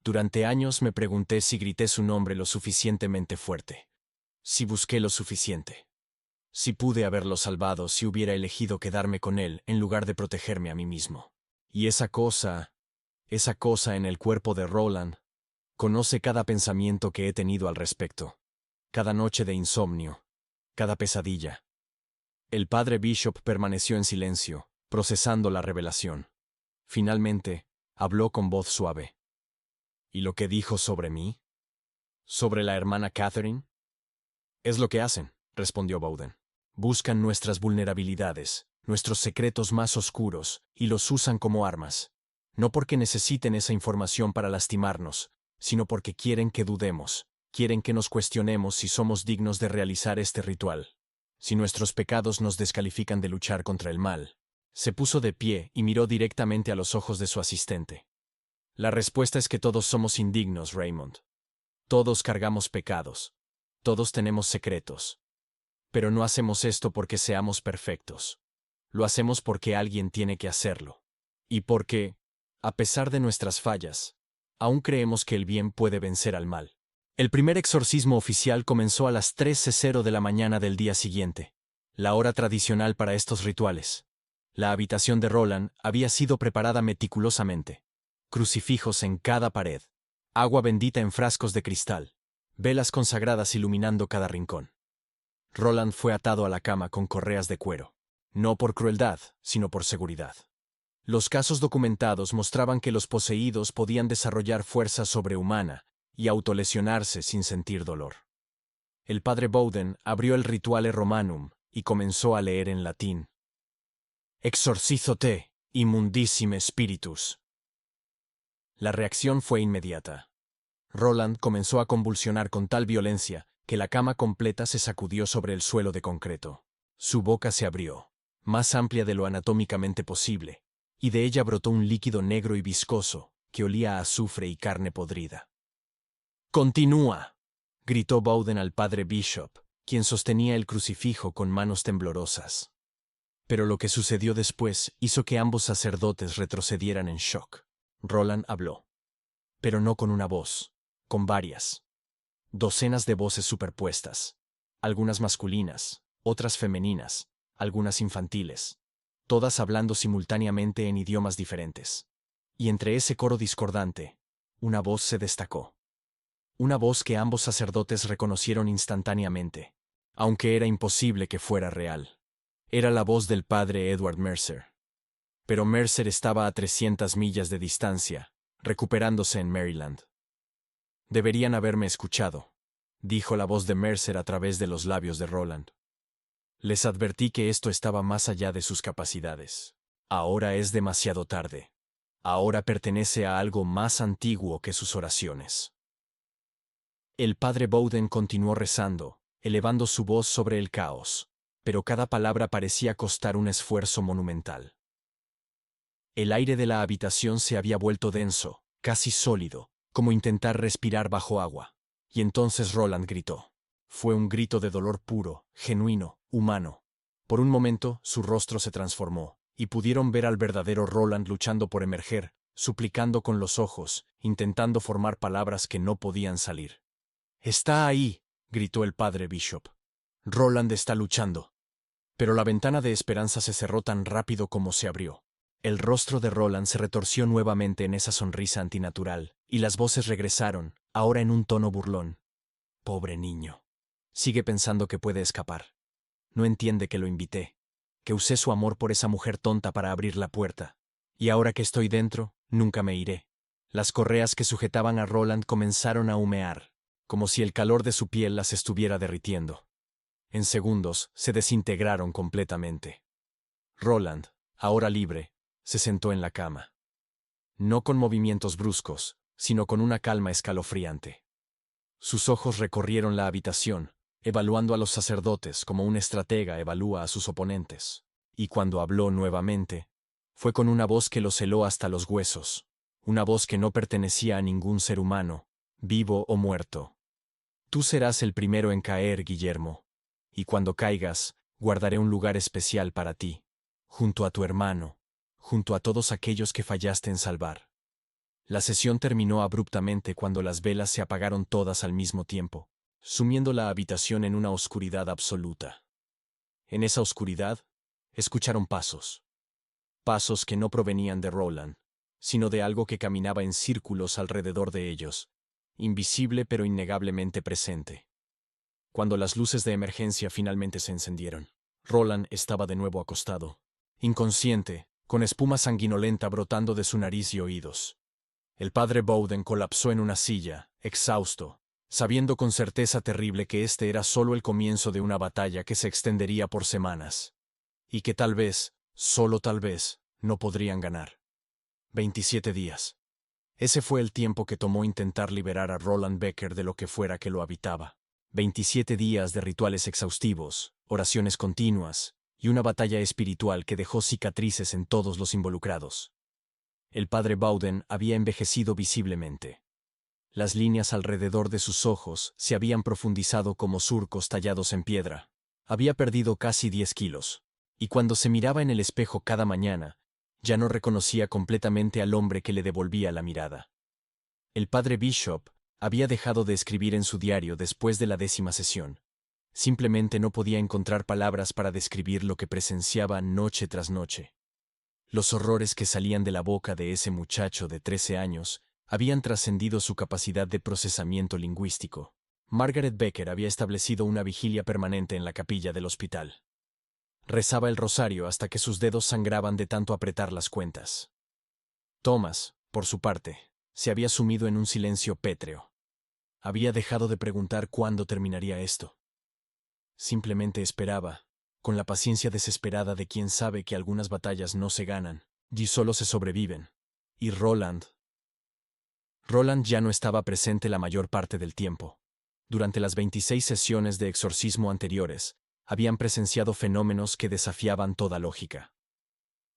Durante años me pregunté si grité su nombre lo suficientemente fuerte. Si busqué lo suficiente. Si pude haberlo salvado si hubiera elegido quedarme con él en lugar de protegerme a mí mismo. Y esa cosa en el cuerpo de Roland, conoce cada pensamiento que he tenido al respecto. Cada noche de insomnio. Cada pesadilla. El padre Bishop permaneció en silencio, procesando la revelación. Finalmente, habló con voz suave. ¿Y lo que dijo sobre mí? ¿Sobre la hermana Catherine? Es lo que hacen, respondió Bowden. Buscan nuestras vulnerabilidades, nuestros secretos más oscuros, y los usan como armas. No porque necesiten esa información para lastimarnos, sino porque quieren que dudemos, quieren que nos cuestionemos si somos dignos de realizar este ritual. Si nuestros pecados nos descalifican de luchar contra el mal. Se puso de pie y miró directamente a los ojos de su asistente. La respuesta es que todos somos indignos, Raymond. Todos cargamos pecados. Todos tenemos secretos. Pero no hacemos esto porque seamos perfectos. Lo hacemos porque alguien tiene que hacerlo. Y porque, a pesar de nuestras fallas, aún creemos que el bien puede vencer al mal. El primer exorcismo oficial comenzó a las 3:00 de la mañana del día siguiente, la hora tradicional para estos rituales. La habitación de Roland había sido preparada meticulosamente. Crucifijos en cada pared, agua bendita en frascos de cristal, velas consagradas iluminando cada rincón. Roland fue atado a la cama con correas de cuero, no por crueldad, sino por seguridad. Los casos documentados mostraban que los poseídos podían desarrollar fuerza sobrehumana y autolesionarse sin sentir dolor. El padre Bowden abrió el Rituale Romanum y comenzó a leer en latín. Exorcizo te, immundissime spiritus. La reacción fue inmediata. Roland comenzó a convulsionar con tal violencia que la cama completa se sacudió sobre el suelo de concreto. Su boca se abrió, más amplia de lo anatómicamente posible, y de ella brotó un líquido negro y viscoso que olía a azufre y carne podrida. «¡Continúa!», gritó Bowden al padre Bishop, quien sostenía el crucifijo con manos temblorosas. Pero lo que sucedió después hizo que ambos sacerdotes retrocedieran en shock. Roland habló. Pero no con una voz, con varias. Docenas de voces superpuestas. Algunas masculinas, otras femeninas, algunas infantiles. Todas hablando simultáneamente en idiomas diferentes. Y entre ese coro discordante, una voz se destacó. Una voz que ambos sacerdotes reconocieron instantáneamente, aunque era imposible que fuera real. Era la voz del padre Edward Mercer. Pero Mercer estaba a 300 millas de distancia, recuperándose en Maryland. Deberían haberme escuchado, dijo la voz de Mercer a través de los labios de Roland. Les advertí que esto estaba más allá de sus capacidades. Ahora es demasiado tarde. Ahora pertenece a algo más antiguo que sus oraciones. El padre Bowden continuó rezando, elevando su voz sobre el caos, pero cada palabra parecía costar un esfuerzo monumental. El aire de la habitación se había vuelto denso, casi sólido, como intentar respirar bajo agua. Y entonces Roland gritó. Fue un grito de dolor puro, genuino, humano. Por un momento, su rostro se transformó, y pudieron ver al verdadero Roland luchando por emerger, suplicando con los ojos, intentando formar palabras que no podían salir. «Está ahí», gritó el padre Bishop. «Roland está luchando». Pero la ventana de esperanza se cerró tan rápido como se abrió. El rostro de Roland se retorció nuevamente en esa sonrisa antinatural, y las voces regresaron, ahora en un tono burlón. «Pobre niño. Sigue pensando que puede escapar. No entiende que lo invité, que usé su amor por esa mujer tonta para abrir la puerta. Y ahora que estoy dentro, nunca me iré». Las correas que sujetaban a Roland comenzaron a humear, como si el calor de su piel las estuviera derritiendo. En segundos se desintegraron completamente. Roland, ahora libre, se sentó en la cama. No con movimientos bruscos, sino con una calma escalofriante. Sus ojos recorrieron la habitación, evaluando a los sacerdotes como un estratega evalúa a sus oponentes. Y cuando habló nuevamente, fue con una voz que los heló hasta los huesos, una voz que no pertenecía a ningún ser humano, vivo o muerto. Tú serás el primero en caer, Guillermo. Y cuando caigas, guardaré un lugar especial para ti, junto a tu hermano, junto a todos aquellos que fallaste en salvar. La sesión terminó abruptamente cuando las velas se apagaron todas al mismo tiempo, sumiendo la habitación en una oscuridad absoluta. En esa oscuridad, escucharon pasos. Pasos que no provenían de Roland, sino de algo que caminaba en círculos alrededor de ellos, invisible pero innegablemente presente. Cuando las luces de emergencia finalmente se encendieron, Roland estaba de nuevo acostado, inconsciente, con espuma sanguinolenta brotando de su nariz y oídos. El padre Bowden colapsó en una silla, exhausto, sabiendo con certeza terrible que este era solo el comienzo de una batalla que se extendería por semanas, y que tal vez, solo tal vez, no podrían ganar. 27 días. Ese fue el tiempo que tomó intentar liberar a Roland Becker de lo que fuera que lo habitaba. 27 días de rituales exhaustivos, oraciones continuas, y una batalla espiritual que dejó cicatrices en todos los involucrados. El padre Bowden había envejecido visiblemente. Las líneas alrededor de sus ojos se habían profundizado como surcos tallados en piedra. Había perdido casi 10 kilos, y cuando se miraba en el espejo cada mañana, ya no reconocía completamente al hombre que le devolvía la mirada. El padre Bishop había dejado de escribir en su diario después de la 10ª sesión. Simplemente no podía encontrar palabras para describir lo que presenciaba noche tras noche. Los horrores que salían de la boca de ese muchacho de 13 años habían trascendido su capacidad de procesamiento lingüístico. Margaret Becker había establecido una vigilia permanente en la capilla del hospital. Rezaba el rosario hasta que sus dedos sangraban de tanto apretar las cuentas. Thomas, por su parte, se había sumido en un silencio pétreo. Había dejado de preguntar cuándo terminaría esto. Simplemente esperaba, con la paciencia desesperada de quien sabe que algunas batallas no se ganan, y solo se sobreviven. Y Roland ya no estaba presente la mayor parte del tiempo. Durante las 26 sesiones de exorcismo anteriores, habían presenciado fenómenos que desafiaban toda lógica.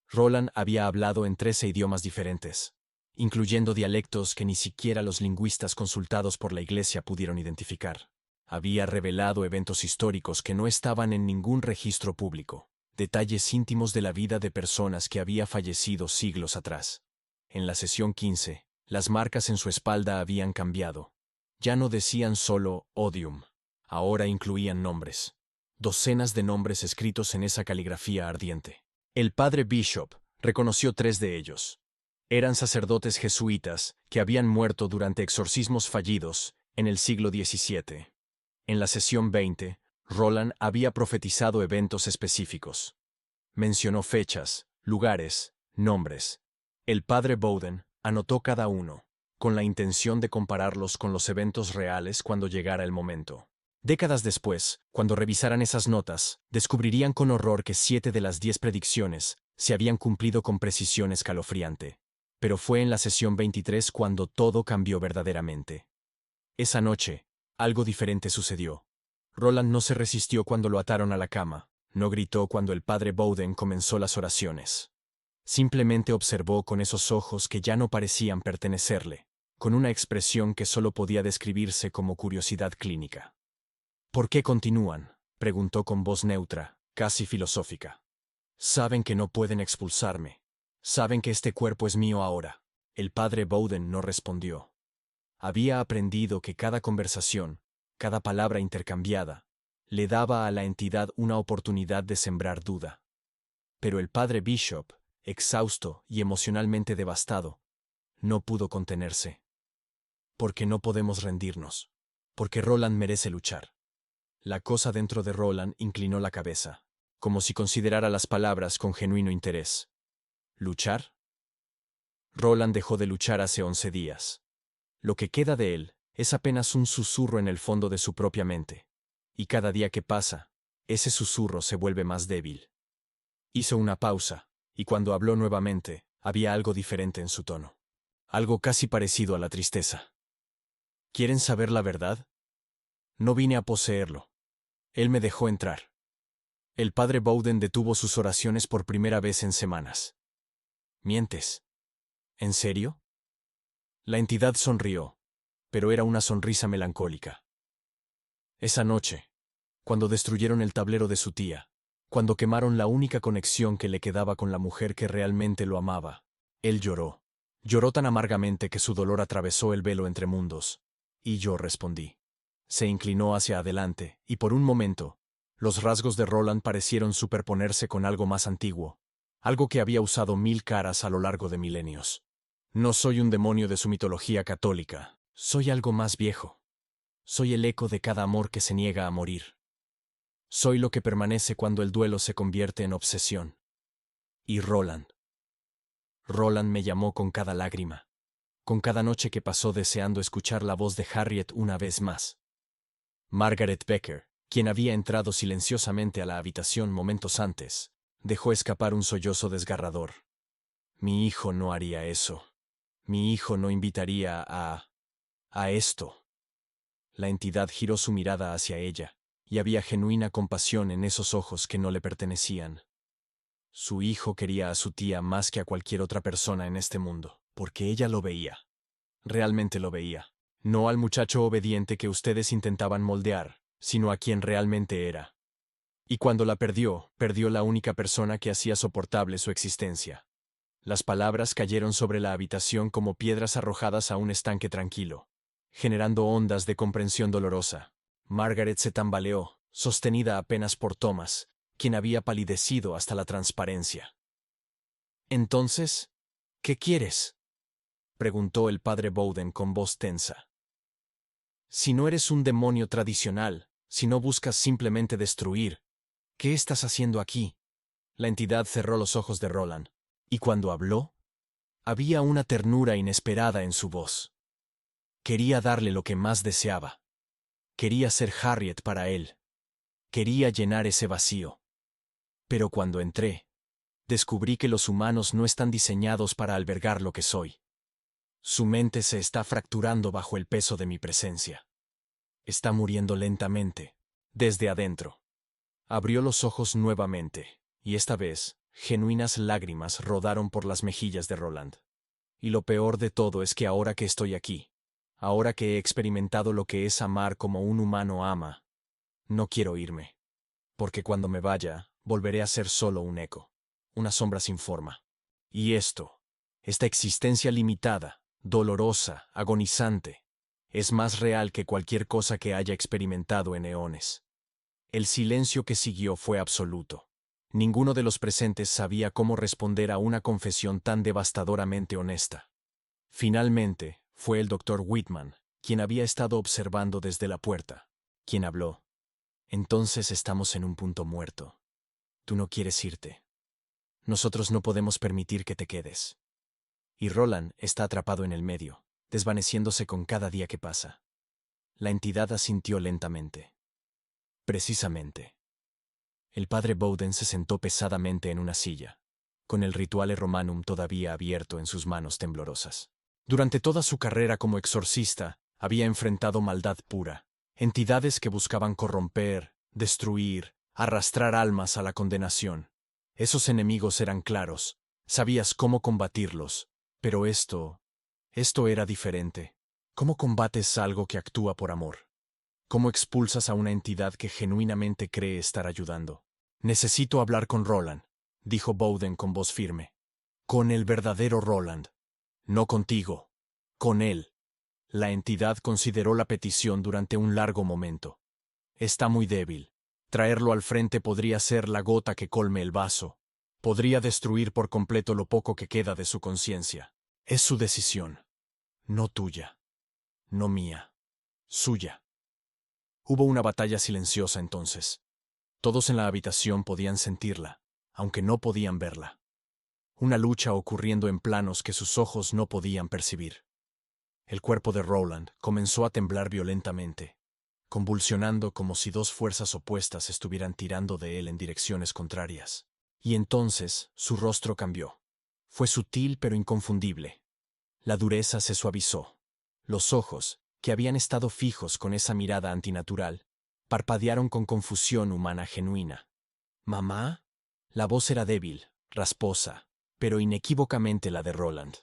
Roland había hablado en 13 idiomas diferentes, incluyendo dialectos que ni siquiera los lingüistas consultados por la Iglesia pudieron identificar. Había revelado eventos históricos que no estaban en ningún registro público, detalles íntimos de la vida de personas que había fallecido siglos atrás. En la sesión 15, las marcas en su espalda habían cambiado. Ya no decían solo Odium, ahora incluían nombres. Docenas de nombres escritos en esa caligrafía ardiente. El padre Bishop reconoció 3 de ellos. Eran sacerdotes jesuitas que habían muerto durante exorcismos fallidos en el siglo XVII. En la sesión 20, Roland había profetizado eventos específicos. Mencionó fechas, lugares, nombres. El padre Bowden anotó cada uno, con la intención de compararlos con los eventos reales cuando llegara el momento. Décadas después, cuando revisaran esas notas, descubrirían con horror que 7 de las 10 predicciones se habían cumplido con precisión escalofriante. Pero fue en la sesión 23 cuando todo cambió verdaderamente. Esa noche, algo diferente sucedió. Roland no se resistió cuando lo ataron a la cama, no gritó cuando el padre Bowden comenzó las oraciones. Simplemente observó con esos ojos que ya no parecían pertenecerle, con una expresión que solo podía describirse como curiosidad clínica. ¿Por qué continúan?, preguntó con voz neutra, casi filosófica. Saben que no pueden expulsarme. Saben que este cuerpo es mío ahora. El padre Bowden no respondió. Había aprendido que cada conversación, cada palabra intercambiada, le daba a la entidad una oportunidad de sembrar duda. Pero el padre Bishop, exhausto y emocionalmente devastado, no pudo contenerse. Porque no podemos rendirnos. Porque Roland merece luchar. La cosa dentro de Roland inclinó la cabeza, como si considerara las palabras con genuino interés. ¿Luchar? Roland dejó de luchar hace 11 días. Lo que queda de él es apenas un susurro en el fondo de su propia mente. Y cada día que pasa, ese susurro se vuelve más débil. Hizo una pausa, y cuando habló nuevamente, había algo diferente en su tono. Algo casi parecido a la tristeza. ¿Quieren saber la verdad? No vine a poseerlo. Él me dejó entrar. El padre Bowden detuvo sus oraciones por primera vez en semanas. ¿Mientes? ¿En serio? La entidad sonrió. pero era una sonrisa melancólica. Esa noche, cuando destruyeron el tablero de su tía, cuando quemaron la única conexión que le quedaba con la mujer que realmente lo amaba, él lloró. Lloró tan amargamente que su dolor atravesó el velo entre mundos. Y yo respondí. Se inclinó hacia adelante, y por un momento, los rasgos de Roland parecieron superponerse con algo más antiguo, algo que había usado 1000 caras a lo largo de milenios. No soy un demonio de su mitología católica, soy algo más viejo. Soy el eco de cada amor que se niega a morir. Soy lo que permanece cuando el duelo se convierte en obsesión. Y Roland. Roland me llamó con cada lágrima, con cada noche que pasó deseando escuchar la voz de Harriet una vez más. Margaret Becker, quien había entrado silenciosamente a la habitación momentos antes, dejó escapar un sollozo desgarrador. Mi hijo no haría eso. Mi hijo no invitaría a esto. La entidad giró su mirada hacia ella, y había genuina compasión en esos ojos que no le pertenecían. Su hijo quería a su tía más que a cualquier otra persona en este mundo, porque ella lo veía. Realmente lo veía. No al muchacho obediente que ustedes intentaban moldear, sino a quien realmente era. Y cuando la perdió, perdió la única persona que hacía soportable su existencia. Las palabras cayeron sobre la habitación como piedras arrojadas a un estanque tranquilo, generando ondas de comprensión dolorosa. Margaret se tambaleó, sostenida apenas por Thomas, quien había palidecido hasta la transparencia. «Entonces, ¿qué quieres?», preguntó el padre Bowden con voz tensa. «Si no eres un demonio tradicional, si no buscas simplemente destruir, ¿qué estás haciendo aquí?». La entidad cerró los ojos de Roland, y cuando habló, había una ternura inesperada en su voz. Quería darle lo que más deseaba. Quería ser Harriet para él. Quería llenar ese vacío. Pero cuando entré, descubrí que los humanos no están diseñados para albergar lo que soy. Su mente se está fracturando bajo el peso de mi presencia. Está muriendo lentamente, desde adentro. Abrió los ojos nuevamente, y esta vez, genuinas lágrimas rodaron por las mejillas de Roland. Y lo peor de todo es que ahora que estoy aquí, ahora que he experimentado lo que es amar como un humano ama, no quiero irme. Porque cuando me vaya, volveré a ser solo un eco, una sombra sin forma. Y esta existencia limitada, dolorosa, agonizante, es más real que cualquier cosa que haya experimentado en eones. El silencio que siguió fue absoluto. Ninguno de los presentes sabía cómo responder a una confesión tan devastadoramente honesta. Finalmente, fue el doctor Whitman, quien había estado observando desde la puerta, quien habló. «Entonces estamos en un punto muerto. Tú no quieres irte. Nosotros no podemos permitir que te quedes. Y Roland está atrapado en el medio, desvaneciéndose con cada día que pasa». La entidad asintió lentamente. Precisamente. El padre Bowden se sentó pesadamente en una silla, con el Rituale Romanum todavía abierto en sus manos temblorosas. Durante toda su carrera como exorcista, había enfrentado maldad pura, entidades que buscaban corromper, destruir, arrastrar almas a la condenación. Esos enemigos eran claros, sabías cómo combatirlos, pero esto era diferente. ¿Cómo combates algo que actúa por amor? ¿Cómo expulsas a una entidad que genuinamente cree estar ayudando? «Necesito hablar con Roland», dijo Bowden con voz firme. «Con el verdadero Roland. No contigo. Con él». La entidad consideró la petición durante un largo momento. «Está muy débil. Traerlo al frente podría ser la gota que colme el vaso. Podría destruir por completo lo poco que queda de su conciencia. Es su decisión. No tuya. No mía. Suya». Hubo una batalla silenciosa entonces. Todos en la habitación podían sentirla, aunque no podían verla. Una lucha ocurriendo en planos que sus ojos no podían percibir. El cuerpo de Roland comenzó a temblar violentamente, convulsionando como si dos fuerzas opuestas estuvieran tirando de él en direcciones contrarias. Y entonces su rostro cambió. Fue sutil pero inconfundible. La dureza se suavizó. Los ojos, que habían estado fijos con esa mirada antinatural, parpadearon con confusión humana genuina. «¿Mamá?». La voz era débil, rasposa, pero inequívocamente la de Roland.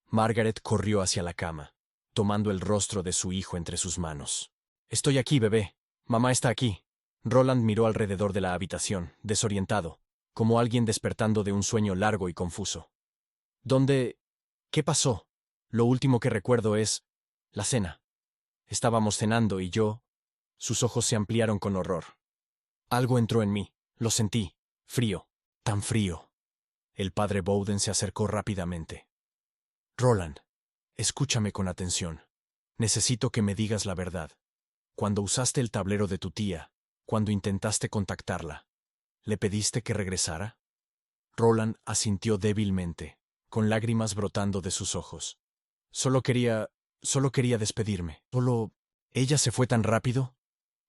Margaret corrió hacia la cama. tomando el rostro de su hijo entre sus manos. «Estoy aquí, bebé. Mamá está aquí». Roland miró alrededor de la habitación, desorientado, como alguien despertando de un sueño largo y confuso. «¿Dónde? ¿Qué pasó?» «Lo último que recuerdo es la cena. Estábamos cenando y yo...» Sus ojos se ampliaron con horror. Algo entró en mí. Lo sentí. Frío. Tan frío. El padre Bowden se acercó rápidamente. «Roland, escúchame con atención. Necesito que me digas la verdad. Cuando usaste el tablero de tu tía, cuando intentaste contactarla, ¿le pediste que regresara?» Roland asintió débilmente, con lágrimas brotando de sus ojos. Solo quería despedirme. ¿Ella se fue tan rápido?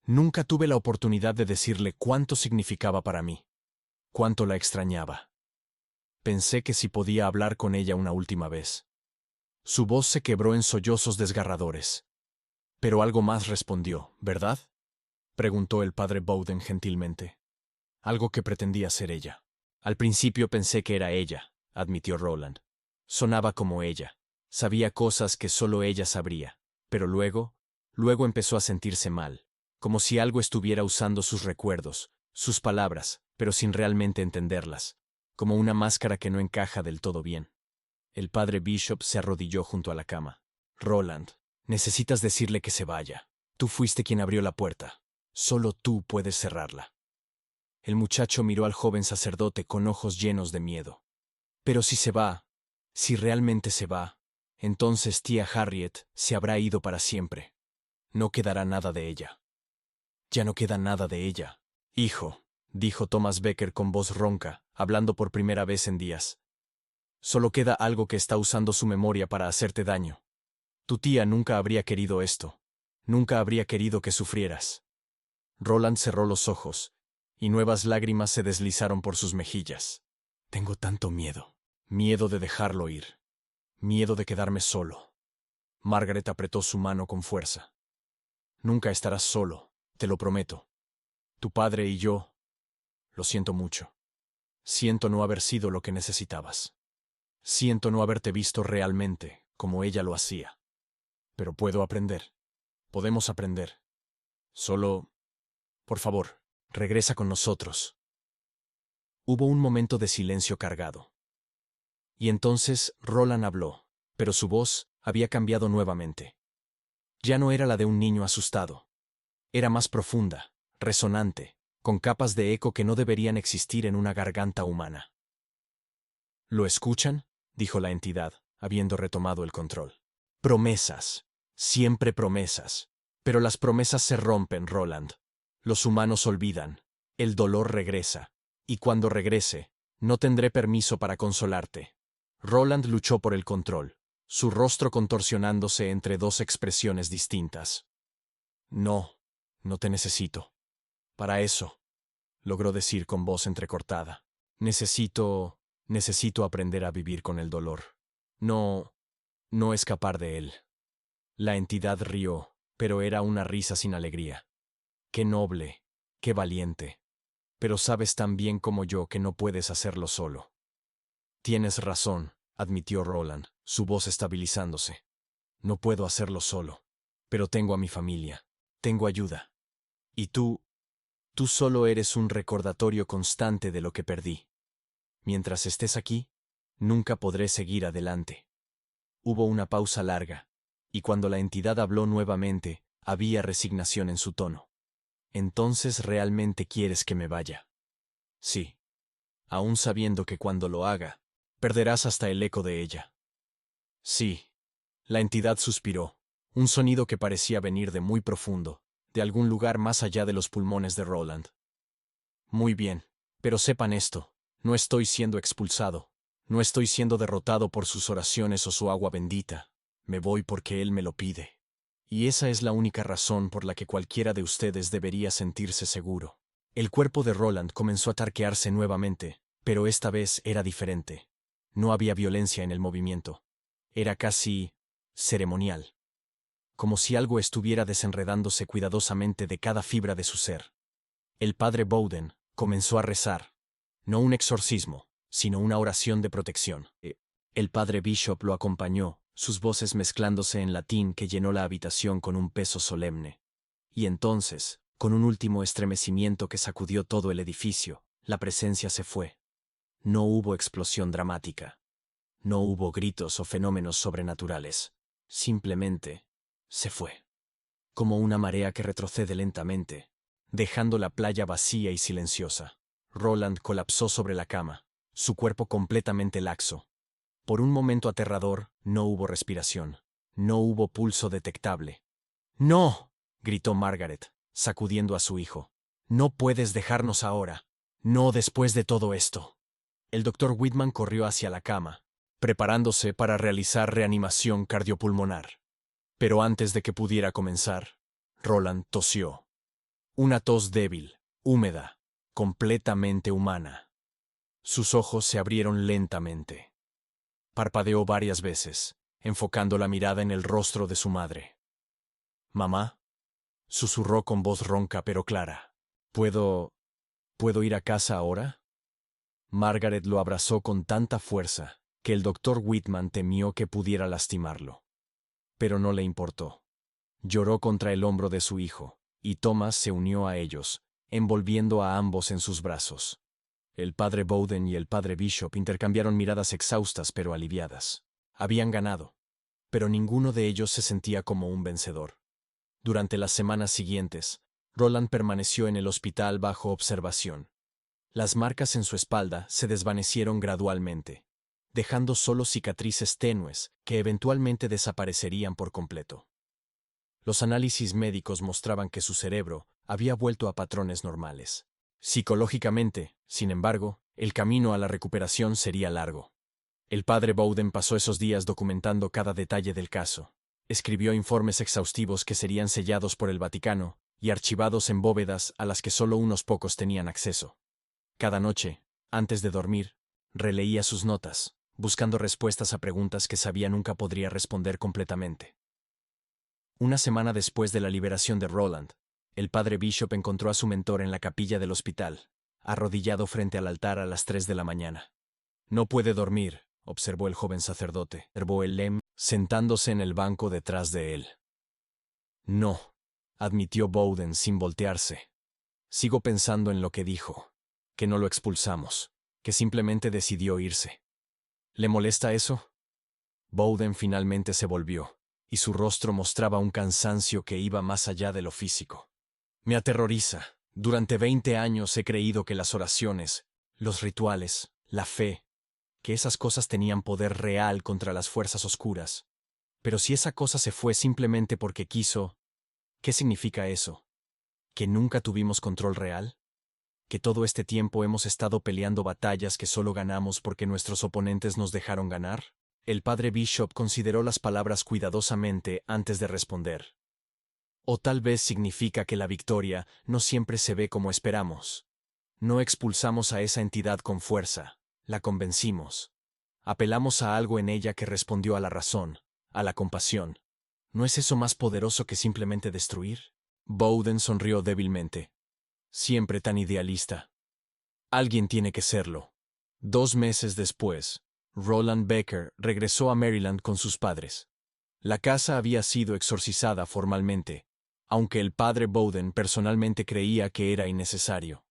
Nunca tuve la oportunidad de decirle cuánto significaba para mí, cuánto la extrañaba. Pensé que si podía hablar con ella una última vez. Su voz se quebró en sollozos desgarradores. Pero algo más respondió, ¿verdad?, preguntó el padre Bowden gentilmente. Algo que pretendía ser ella. Al principio pensé que era ella, admitió Roland. Sonaba como ella. Sabía cosas que solo ella sabría. Pero luego empezó a sentirse mal, como si algo estuviera usando sus recuerdos, sus palabras, pero sin realmente entenderlas, como una máscara que no encaja del todo bien. El padre Bishop se arrodilló junto a la cama. Roland, necesitas decirle que se vaya. Tú fuiste quien abrió la puerta. Solo tú puedes cerrarla. El muchacho miró al joven sacerdote con ojos llenos de miedo. Pero si se va, si realmente se va, entonces tía Harriet se habrá ido para siempre. No quedará nada de ella. Ya no queda nada de ella. Hijo, dijo Thomas Becker con voz ronca, hablando por primera vez en días. Solo queda algo que está usando su memoria para hacerte daño. Tu tía nunca habría querido esto. Nunca habría querido que sufrieras. Roland cerró los ojos, y nuevas lágrimas se deslizaron por sus mejillas. Tengo tanto miedo. Miedo de dejarlo ir. Miedo de quedarme solo. Margaret apretó su mano con fuerza. Nunca estarás solo, te lo prometo. Tu padre y yo... Lo siento mucho. Siento no haber sido lo que necesitabas. Siento no haberte visto realmente, como ella lo hacía. Pero puedo aprender. Podemos aprender. Solo... Por favor, regresa con nosotros. Hubo un momento de silencio cargado. Y entonces Roland habló, pero su voz había cambiado nuevamente. Ya no era la de un niño asustado. Era más profunda, resonante, con capas de eco que no deberían existir en una garganta humana. ¿Lo escuchan?, dijo la entidad, habiendo retomado el control. Promesas. Siempre promesas. Pero las promesas se rompen, Roland. Los humanos olvidan. El dolor regresa. Y cuando regrese, no tendré permiso para consolarte. Roland luchó por el control, su rostro contorsionándose entre dos expresiones distintas. No, no te necesito. Para eso, logró decir con voz entrecortada. Necesito aprender a vivir con el dolor. No escapar de él. La entidad rió, pero era una risa sin alegría. Qué noble, qué valiente. Pero sabes tan bien como yo que no puedes hacerlo solo. Tienes razón, admitió Roland, su voz estabilizándose. No puedo hacerlo solo. Pero tengo a mi familia. Tengo ayuda. Y tú solo eres un recordatorio constante de lo que perdí. Mientras estés aquí, nunca podré seguir adelante. Hubo una pausa larga, y cuando la entidad habló nuevamente, había resignación en su tono. ¿Entonces realmente quieres que me vaya? Sí. Aún sabiendo que cuando lo haga, perderás hasta el eco de ella. Sí. La entidad suspiró, un sonido que parecía venir de muy profundo, de algún lugar más allá de los pulmones de Roland. Muy bien, pero sepan esto, no estoy siendo expulsado, no estoy siendo derrotado por sus oraciones o su agua bendita, me voy porque él me lo pide. Y esa es la única razón por la que cualquiera de ustedes debería sentirse seguro. El cuerpo de Roland comenzó a tarquearse nuevamente, pero esta vez era diferente. No había violencia en el movimiento. Era casi ceremonial. Como si algo estuviera desenredándose cuidadosamente de cada fibra de su ser. El padre Bowden comenzó a rezar. No un exorcismo, sino una oración de protección. El padre Bishop lo acompañó, sus voces mezclándose en latín que llenó la habitación con un peso solemne. Y entonces, con un último estremecimiento que sacudió todo el edificio, la presencia se fue. No hubo explosión dramática. No hubo gritos o fenómenos sobrenaturales. Simplemente, se fue. Como una marea que retrocede lentamente, dejando la playa vacía y silenciosa. Roland colapsó sobre la cama, su cuerpo completamente laxo. Por un momento aterrador, no hubo respiración. No hubo pulso detectable. ¡No!, gritó Margaret, sacudiendo a su hijo. «No puedes dejarnos ahora. No después de todo esto». El doctor Whitman corrió hacia la cama, preparándose para realizar reanimación cardiopulmonar. Pero antes de que pudiera comenzar, Roland tosió. Una tos débil, húmeda, completamente humana. Sus ojos se abrieron lentamente. Parpadeó varias veces, enfocando la mirada en el rostro de su madre. «Mamá», susurró con voz ronca pero clara. ¿Puedo ir a casa ahora?» Margaret lo abrazó con tanta fuerza que el doctor Whitman temió que pudiera lastimarlo. Pero no le importó. Lloró contra el hombro de su hijo, y Thomas se unió a ellos, envolviendo a ambos en sus brazos. El padre Bowden y el padre Bishop intercambiaron miradas exhaustas pero aliviadas. Habían ganado, pero ninguno de ellos se sentía como un vencedor. Durante las semanas siguientes, Roland permaneció en el hospital bajo observación. Las marcas en su espalda se desvanecieron gradualmente, dejando solo cicatrices tenues que eventualmente desaparecerían por completo. Los análisis médicos mostraban que su cerebro había vuelto a patrones normales. Psicológicamente, sin embargo, el camino a la recuperación sería largo. El padre Bowden pasó esos días documentando cada detalle del caso. Escribió informes exhaustivos que serían sellados por el Vaticano y archivados en bóvedas a las que solo unos pocos tenían acceso. Cada noche, antes de dormir, releía sus notas, buscando respuestas a preguntas que sabía nunca podría responder completamente. Una semana después de la liberación de Roland, el padre Bishop encontró a su mentor en la capilla del hospital, arrodillado frente al altar a las 3 de la mañana. «No puede dormir», observó el joven sacerdote, observó el Lem, sentándose en el banco detrás de él. «No», admitió Bowden sin voltearse. «Sigo pensando en lo que dijo, que no lo expulsamos, que simplemente decidió irse». «¿Le molesta eso?» Bowden finalmente se volvió, y su rostro mostraba un cansancio que iba más allá de lo físico. «Me aterroriza. Durante 20 años he creído que las oraciones, los rituales, la fe, que esas cosas tenían poder real contra las fuerzas oscuras. Pero si esa cosa se fue simplemente porque quiso, ¿qué significa eso? ¿Que nunca tuvimos control real? ¿Que todo este tiempo hemos estado peleando batallas que solo ganamos porque nuestros oponentes nos dejaron ganar?» El padre Bishop consideró las palabras cuidadosamente antes de responder. «O tal vez significa que la victoria no siempre se ve como esperamos. No expulsamos a esa entidad con fuerza, la convencimos. Apelamos a algo en ella que respondió a la razón, a la compasión. ¿No es eso más poderoso que simplemente destruir?» Bowden sonrió débilmente. «Siempre tan idealista. Alguien tiene que serlo». 2 meses después, Roland Baker regresó a Maryland con sus padres. La casa había sido exorcizada formalmente, aunque el padre Bowden personalmente creía que era innecesario.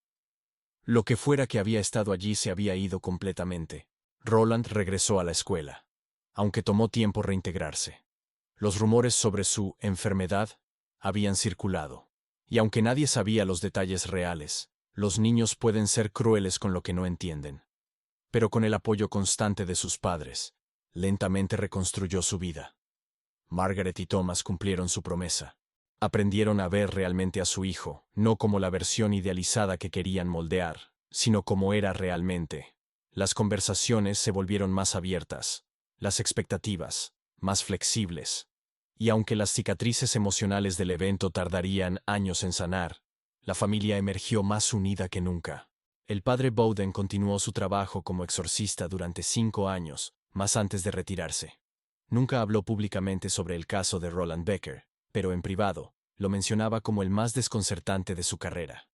Lo que fuera que había estado allí se había ido completamente. Roland regresó a la escuela, aunque tomó tiempo reintegrarse. Los rumores sobre su enfermedad habían circulado, y aunque nadie sabía los detalles reales, los niños pueden ser crueles con lo que no entienden. Pero con el apoyo constante de sus padres, lentamente reconstruyó su vida. Margaret y Thomas cumplieron su promesa. Aprendieron a ver realmente a su hijo, no como la versión idealizada que querían moldear, sino como era realmente. Las conversaciones se volvieron más abiertas, las expectativas más flexibles. Y aunque las cicatrices emocionales del evento tardarían años en sanar, la familia emergió más unida que nunca. El padre Bowden continuó su trabajo como exorcista durante 5 años, más antes de retirarse. Nunca habló públicamente sobre el caso de Roland Baker, pero en privado, lo mencionaba como el más desconcertante de su carrera.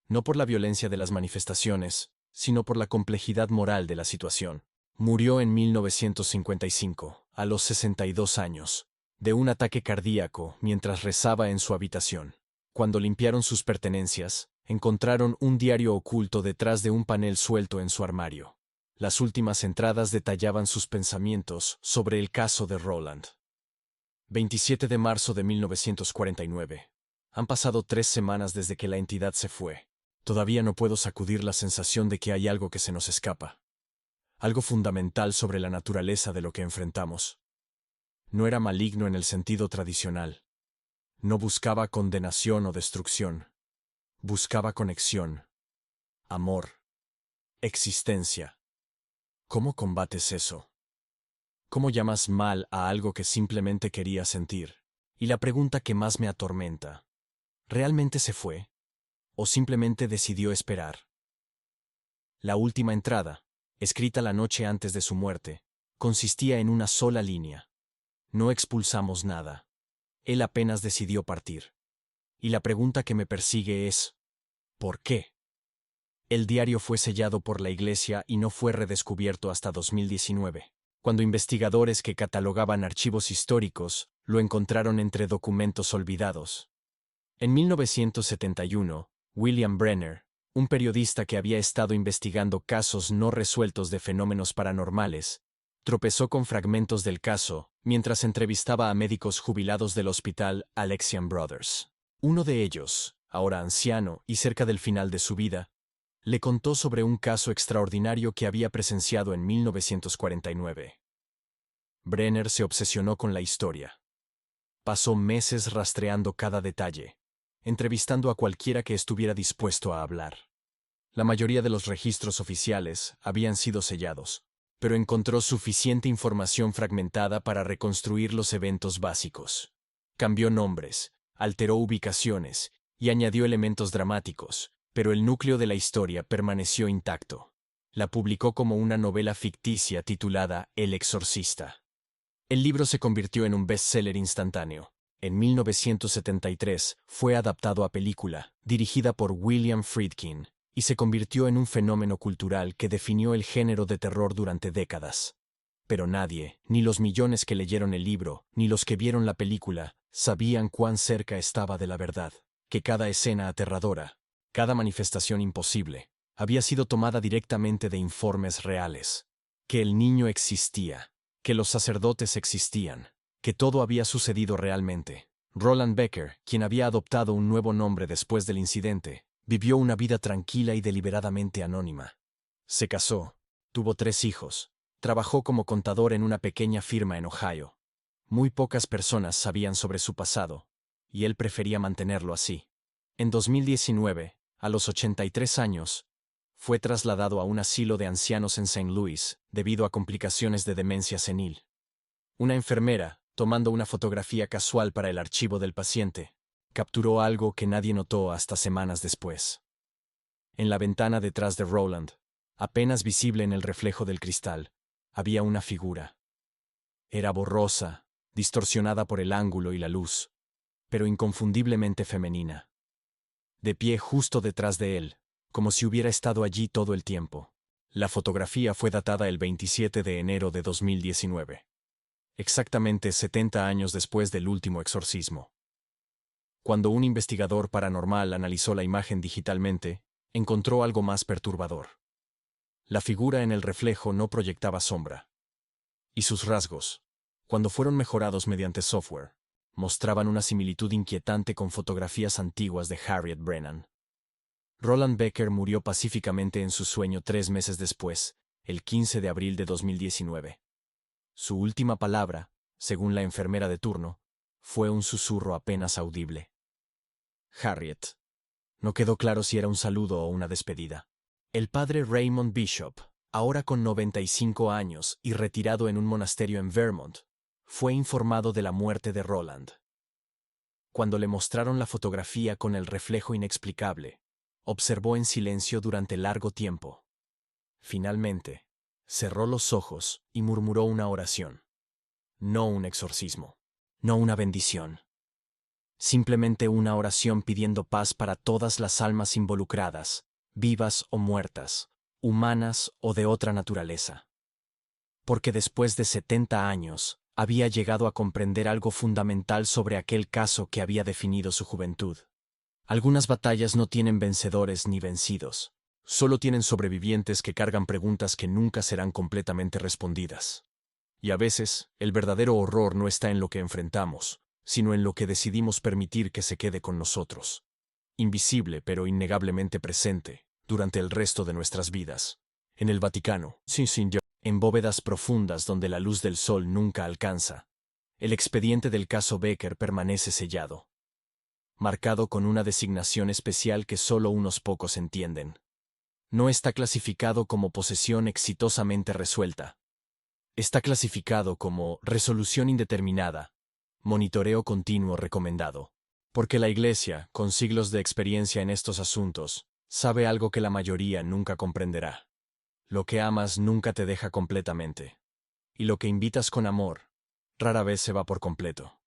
No por la violencia de las manifestaciones, sino por la complejidad moral de la situación. Murió en 1955, a los 62 años, de un ataque cardíaco mientras rezaba en su habitación. Cuando limpiaron sus pertenencias, encontraron un diario oculto detrás de un panel suelto en su armario. Las últimas entradas detallaban sus pensamientos sobre el caso de Roland. 27 de marzo de 1949. Han pasado 3 semanas desde que la entidad se fue. Todavía no puedo sacudir la sensación de que hay algo que se nos escapa. Algo fundamental sobre la naturaleza de lo que enfrentamos. No era maligno en el sentido tradicional. No buscaba condenación o destrucción. Buscaba conexión, amor, existencia. ¿Cómo combates eso? ¿Cómo llamas mal a algo que simplemente quería sentir? Y la pregunta que más me atormenta, ¿realmente se fue? ¿O simplemente decidió esperar? La última entrada, escrita la noche antes de su muerte, consistía en una sola línea. No expulsamos nada. Él apenas decidió partir. Y la pregunta que me persigue es, ¿por qué? El diario fue sellado por la Iglesia y no fue redescubierto hasta 2019, cuando investigadores que catalogaban archivos históricos lo encontraron entre documentos olvidados. En 1971, William Brenner, un periodista que había estado investigando casos no resueltos de fenómenos paranormales, tropezó con fragmentos del caso mientras entrevistaba a médicos jubilados del hospital Alexian Brothers. Uno de ellos, ahora anciano y cerca del final de su vida, le contó sobre un caso extraordinario que había presenciado en 1949. Brenner se obsesionó con la historia. Pasó meses rastreando cada detalle, entrevistando a cualquiera que estuviera dispuesto a hablar. La mayoría de los registros oficiales habían sido sellados, pero encontró suficiente información fragmentada para reconstruir los eventos básicos. Cambió nombres, alteró ubicaciones y añadió elementos dramáticos, pero el núcleo de la historia permaneció intacto. La publicó como una novela ficticia titulada El Exorcista. El libro se convirtió en un bestseller instantáneo. En 1973 fue adaptado a película, dirigida por William Friedkin, y se convirtió en un fenómeno cultural que definió el género de terror durante décadas. Pero nadie, ni los millones que leyeron el libro, ni los que vieron la película, sabían cuán cerca estaba de la verdad, que cada escena aterradora, cada manifestación imposible, había sido tomada directamente de informes reales, que el niño existía, que los sacerdotes existían, que todo había sucedido realmente. Roland Becker, quien había adoptado un nuevo nombre después del incidente, vivió una vida tranquila y deliberadamente anónima. Se casó, tuvo 3 hijos, trabajó como contador en una pequeña firma en Ohio. Muy pocas personas sabían sobre su pasado, y él prefería mantenerlo así. En 2019, a los 83 años, fue trasladado a un asilo de ancianos en St. Louis debido a complicaciones de demencia senil. Una enfermera, tomando una fotografía casual para el archivo del paciente, capturó algo que nadie notó hasta semanas después. En la ventana detrás de Roland, apenas visible en el reflejo del cristal, había una figura. Era borrosa, distorsionada por el ángulo y la luz, pero inconfundiblemente femenina. De pie justo detrás de él, como si hubiera estado allí todo el tiempo. La fotografía fue datada el 27 de enero de 2019. Exactamente 70 años después del último exorcismo. Cuando un investigador paranormal analizó la imagen digitalmente, encontró algo más perturbador. La figura en el reflejo no proyectaba sombra. Y sus rasgos, cuando fueron mejorados mediante software, mostraban una similitud inquietante con fotografías antiguas de Harriet Brennan. Roland Becker murió pacíficamente en su sueño 3 meses después, el 15 de abril de 2019. Su última palabra, según la enfermera de turno, fue un susurro apenas audible. Harriet. No quedó claro si era un saludo o una despedida. El padre Raymond Bishop, ahora con 95 años y retirado en un monasterio en Vermont, fue informado de la muerte de Roland. Cuando le mostraron la fotografía con el reflejo inexplicable, observó en silencio durante largo tiempo. Finalmente, cerró los ojos y murmuró una oración. No un exorcismo, no una bendición. Simplemente una oración pidiendo paz para todas las almas involucradas, vivas o muertas, humanas o de otra naturaleza. Porque después de 70 años, Había llegado a comprender algo fundamental sobre aquel caso que había definido su juventud. Algunas batallas no tienen vencedores ni vencidos. Solo tienen sobrevivientes que cargan preguntas que nunca serán completamente respondidas. Y a veces, el verdadero horror no está en lo que enfrentamos, sino en lo que decidimos permitir que se quede con nosotros. Invisible pero innegablemente presente, durante el resto de nuestras vidas. En el Vaticano, en bóvedas profundas donde la luz del sol nunca alcanza, el expediente del caso Becker permanece sellado, marcado con una designación especial que solo unos pocos entienden. No está clasificado como posesión exitosamente resuelta. Está clasificado como resolución indeterminada, monitoreo continuo recomendado. Porque la Iglesia, con siglos de experiencia en estos asuntos, sabe algo que la mayoría nunca comprenderá. Lo que amas nunca te deja completamente. Y lo que invitas con amor, rara vez se va por completo.